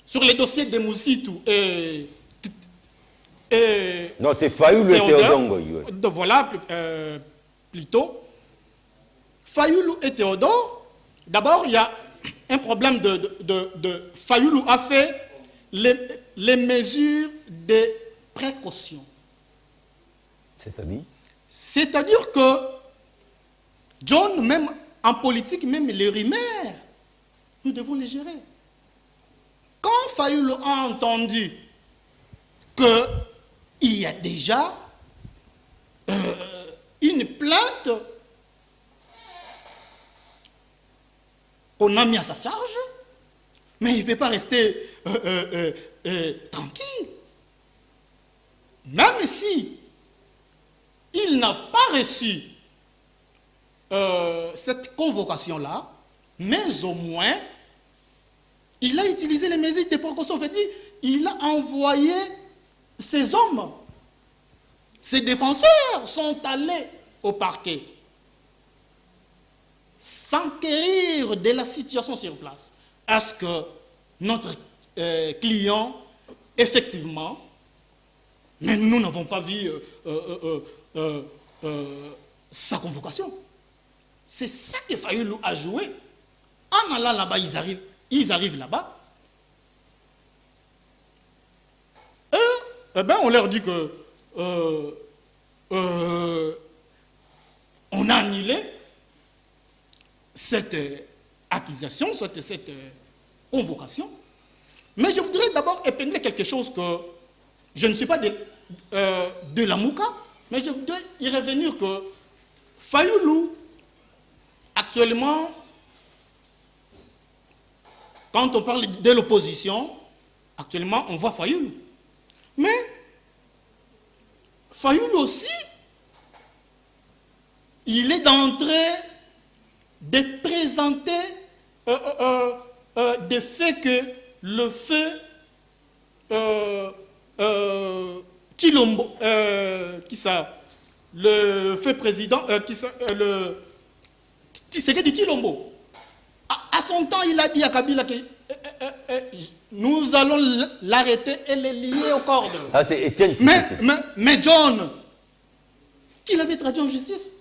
sur les dossiers de Moussitou et non, c'est Fayoulou et Théodongo. Voilà, plutôt. Fayoulou et Théodore, d'abord, il y a un problème de Fayoulou a fait les mesures de précaution. C'est-à-dire? C'est-à-dire que John, même en politique, même les rumeurs, nous devons les gérer. Quand Fayoulou a entendu qu'il y a déjà une plainte qu'on a mis à sa charge, mais il ne peut pas rester tranquille. Même si il n'a pas reçu cette convocation-là, mais au moins, il a utilisé les mesures de précaution. C'est-à-dire, il a envoyé ses hommes, ses défenseurs sont allés au parquet, s'enquérir de la situation sur place. Est-ce que notre client, effectivement, mais nous n'avons pas vu sa convocation. C'est ça que Fayoulou a joué. En allant là-bas, ils arrivent là-bas. Eh bien, on leur dit que on a annulé cette accusation, cette convocation. Mais je voudrais d'abord épingler quelque chose que je ne suis pas de la Mouka, mais je voudrais y revenir que Fayoulou, actuellement, quand on parle de l'opposition, actuellement, on voit Fayoulou. Mais Fayoulou aussi, il est d'entrée de présenter des faits que le feu Chilombo, le feu président, le Tshisekedi Chilombo. À son temps, il a dit à Kabila que nous allons l'arrêter et le lier aux cordes. Ah, c'est Étienne Tshisekedi. Mais John, qui l'avait traduit en justice,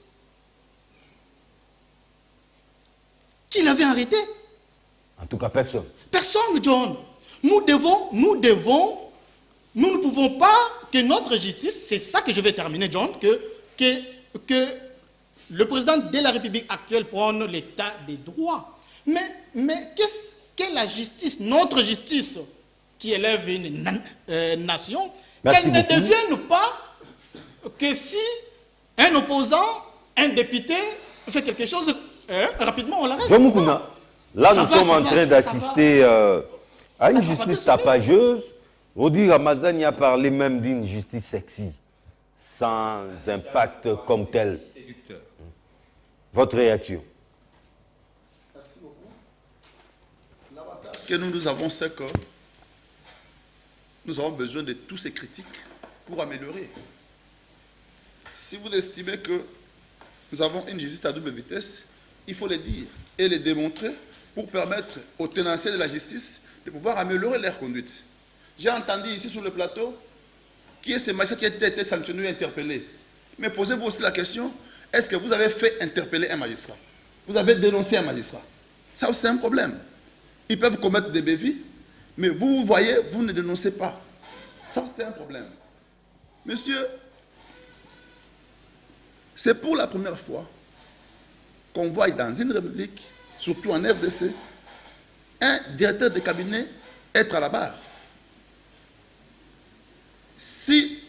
qui l'avait arrêté. En tout cas, personne. Personne, John. Nous ne pouvons pas que notre justice, c'est ça que je vais terminer, John, que le président de la République actuelle prenne l'état des droits. Mais qu'est-ce que la justice, notre justice, qui élève une nation, Merci qu'elle ne beaucoup. devienne pas que si un opposant, un député fait quelque chose, rapidement on l'arrête. John Moukouna, là Ça nous va, sommes ça en va, train ça d'assister à une Ça va justice pas te tapageuse. Rodi Ramazani a parlé même d'une justice sexy, sans impact comme tel. Séducteur. Votre réaction? L'avantage que nous avons, c'est que nous avons besoin de tous ces critiques pour améliorer. Si vous estimez que nous avons une justice à double vitesse, il faut le dire et le démontrer pour permettre aux tenanciers de la justice de pouvoir améliorer leur conduite. J'ai entendu ici sur le plateau qui est ce magistrat qui a été sanctionné et interpellé. Mais posez-vous aussi la question, est-ce que vous avez fait interpeller un magistrat? Vous avez dénoncé un magistrat? Ça aussi c'est un problème. Ils peuvent commettre des bévies, mais vous voyez, vous ne dénoncez pas. Ça aussi c'est un problème. Monsieur, c'est pour la première fois qu'on voit dans une république, surtout en RDC, un directeur de cabinet être à la barre. Si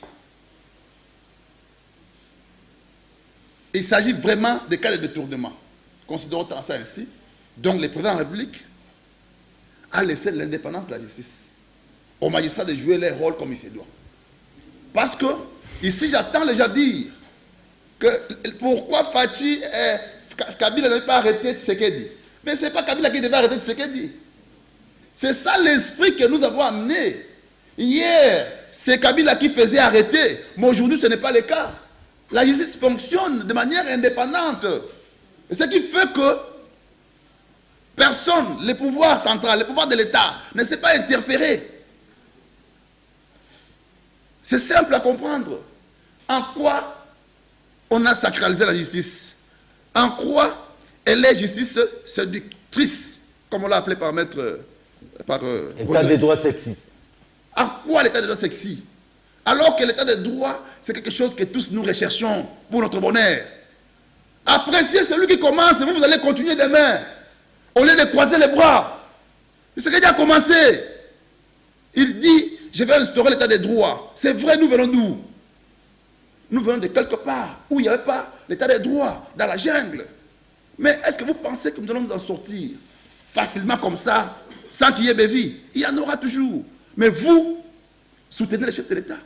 il s'agit vraiment de cas de détournement, considérons ça ainsi, donc le président de la République a laissé l'indépendance de la justice aux magistrats de jouer leur rôle comme il se doit. Parce que, ici j'attends les gens dire que pourquoi Fachi Kabila n'avait pas arrêté Tshisekedi. Mais ce n'est pas Kabila qui devait arrêter Tshisekedi. C'est ça l'esprit que nous avons amené. Hier, c'est Kabila qui faisait arrêter, mais aujourd'hui ce n'est pas le cas. La justice fonctionne de manière indépendante. Et ce qui fait que personne, le pouvoir central, le pouvoir de l'État, ne sait pas interférer. C'est simple à comprendre. En quoi on a sacralisé la justice? En quoi elle est justice séductrice, comme on l'a appelé par maître... État des droits sexy. En quoi l'état des droits sexy? Alors que l'état des droits, c'est quelque chose que tous nous recherchons pour notre bonheur. Appréciez celui qui commence, vous allez continuer demain. Au lieu de croiser les bras. C'est ce qu'il a commencé. Il dit, je vais instaurer l'état des droits. C'est vrai, nous venons d'où? Nous venons de quelque part où il n'y avait pas l'état des droits, dans la jungle. Mais est-ce que vous pensez que nous allons nous en sortir facilement comme ça, sans qu'il y ait bévie? Il y en aura toujours. Mais vous, soutenez le chef de l'État.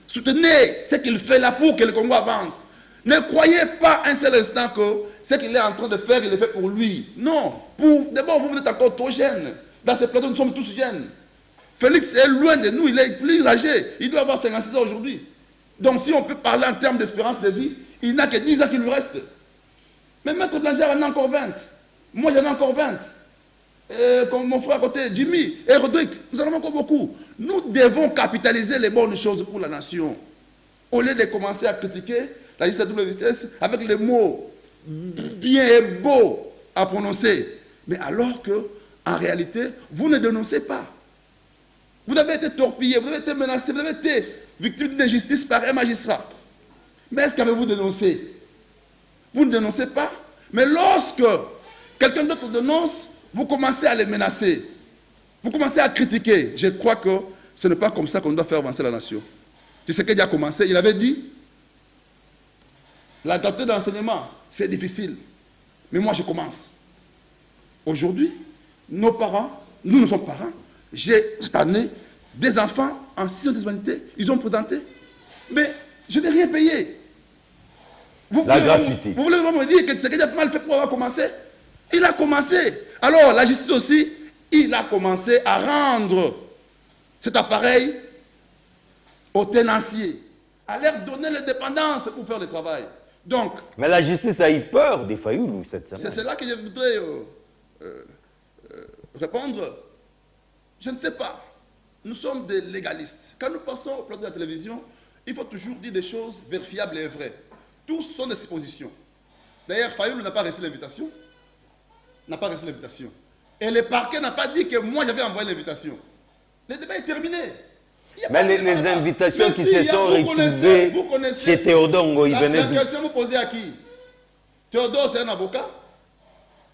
Soutenez ce qu'il fait là pour que le Congo avance. Ne croyez pas un seul instant que ce qu'il est en train de faire, il le fait pour lui. Non. D'abord, vous êtes encore trop jeune. Dans ce plateau, nous sommes tous jeunes. Félix est loin de nous, il est plus âgé. Il doit avoir 56 ans aujourd'hui. Donc si on peut parler en termes d'espérance de vie, il n'a que 10 ans qui lui reste. Mais Maître Blanger en a encore 20. Moi j'en ai encore 20. Comme mon frère à côté, Jimmy et Rodrigue, nous en avons encore beaucoup. Nous devons capitaliser les bonnes choses pour la nation. Au lieu de commencer à critiquer la justice à double vitesse avec les mots bien et beaux à prononcer. Mais alors que, en réalité, vous ne dénoncez pas. Vous avez été torpillé, vous avez été menacé, vous avez été victime d'injustice par un magistrat. Mais est-ce qu'avez-vous dénoncé? Vous ne dénoncez pas. Mais lorsque quelqu'un d'autre dénonce, vous commencez à les menacer. Vous commencez à critiquer. Je crois que ce n'est pas comme ça qu'on doit faire avancer la nation. Tu sais qu'il a commencé, il avait dit, la gratuité d'enseignement, c'est difficile. Mais moi, je commence. Aujourd'hui, nos parents, nous sommes parents. J'ai, cette année, des enfants en sciences de l'humanité, ils ont présenté. Mais je n'ai rien payé. La gratuité. Vous voulez vraiment me dire que c'est qu'il a mal fait pour avoir commencé? Il a commencé. Alors, la justice aussi, il a commencé à rendre cet appareil aux tenanciers, à leur donner l'indépendance pour faire le travail. Donc, mais la justice a eu peur des Fayoulou cette semaine. c'est là que je voudrais répondre. Je ne sais pas. Nous sommes des légalistes. Quand nous passons au plateau de la télévision, il faut toujours dire des choses vérifiables et vraies. Tous sont des suppositions. D'ailleurs, Fayoulou n'a pas reçu l'invitation. Et le parquet n'a pas dit que moi j'avais envoyé l'invitation. Le débat est terminé. Mais les invitations qui se sont retrouvées chez Théodore Ngoï venaient La question vous posez à qui? Théodore, c'est un avocat.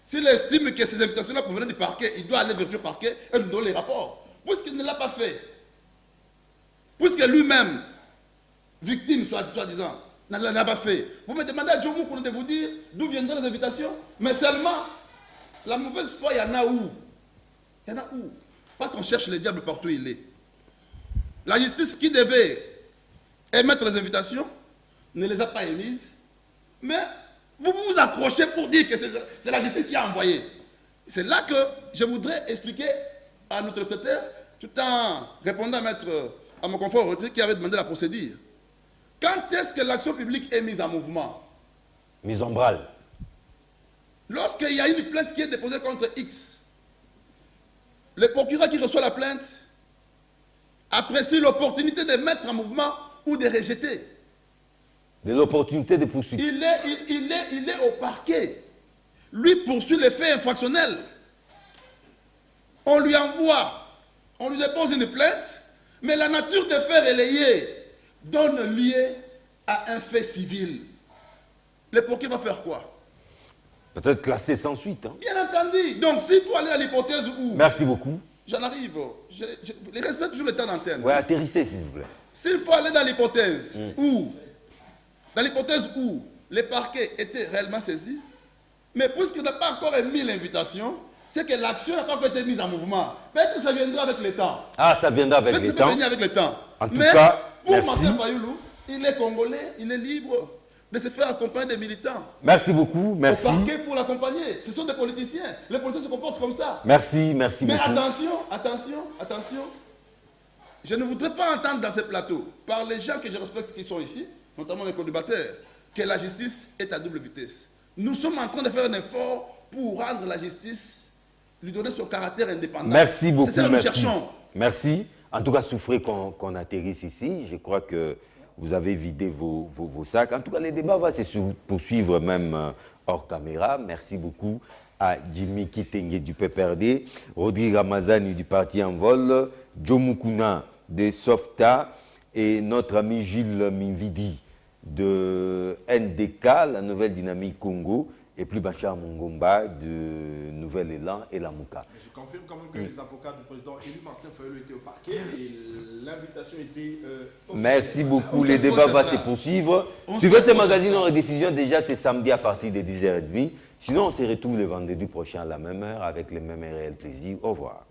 S'il estime que ces invitations-là provenaient du parquet, il doit aller vérifier au parquet et nous donner les rapports. Puisqu'il ne l'a pas fait, puisque lui-même victime, soi-disant, n'a pas fait. Vous me demandez à Djomou de vous dire d'où viendraient les invitations, mais seulement, la mauvaise foi, il y en a où? Il y en a où? Parce qu'on cherche le diable partout où il est. La justice qui devait émettre les invitations ne les a pas émises, mais vous vous accrochez pour dire que c'est la justice qui a envoyé. C'est là que je voudrais expliquer à notre secrétaire, tout en répondant à mon confrère qui avait demandé la procédure. Quand est-ce que l'action publique est mise en mouvement? Mise en branle. Lorsqu'il y a une plainte qui est déposée contre X, le procureur qui reçoit la plainte apprécie l'opportunité de mettre en mouvement ou de rejeter. De l'opportunité de poursuivre. Il est au parquet. Lui poursuit les faits infractionnels. On lui envoie, on lui dépose une plainte, mais la nature des faits relayés donne lieu à un fait civil. Le procureur va faire quoi? Peut-être classé sans suite. Hein. Bien entendu. Donc, s'il faut aller à l'hypothèse où... Merci beaucoup. J'en arrive. Je respecte toujours le temps d'antenne. Oui, atterrissez, s'il vous plaît. S'il faut aller dans l'hypothèse où... Dans l'hypothèse où le parquet était réellement saisi, mais puisqu'il n'a pas encore émis l'invitation, c'est que l'action n'a pas encore été mise en mouvement. Peut-être que ça viendra avec le temps. Ah, ça viendra avec le temps. Venir avec le temps. En tout mais cas, pour merci. Martin Fayoulou, il est congolais, il est libre de se faire accompagner des militants. Merci beaucoup, merci. Au parquet pour l'accompagner. Ce sont des politiciens. Les politiciens se comportent comme ça. Merci Mais beaucoup. attention. Je ne voudrais pas entendre dans ce plateau, par les gens que je respecte qui sont ici, notamment les co-débatteurs, que la justice est à double vitesse. Nous sommes en train de faire un effort pour rendre la justice, lui donner son caractère indépendant. Merci beaucoup. C'est ça que nous cherchons. Merci. En tout cas, souffrez qu'on atterrisse ici. Je crois que vous avez vidé vos sacs. En tout cas, les débats vont se poursuivre même hors caméra. Merci beaucoup à Jimmy Kitenge du PPRD, Rodrigue Ramazani du Parti en vol, Djomou Kouna de Softa et notre ami Gilles Mividi de NDK, la Nouvelle Dynamique Congo, et plus Bachar Mongomba de Nouvel Élan et la Mouka. Je confirme quand même que les avocats du président élu Martin Fayoulou étaient au parquet et l'invitation était... Merci beaucoup. On Les débats s'accroche à vont ça. se poursuivre. On Suivez ce s'accroche à magazine ça. en rediffusion déjà c'est samedi à partir de 10h30. Sinon, on se retrouve le vendredi prochain à la même heure avec les mêmes réels plaisirs. Au revoir.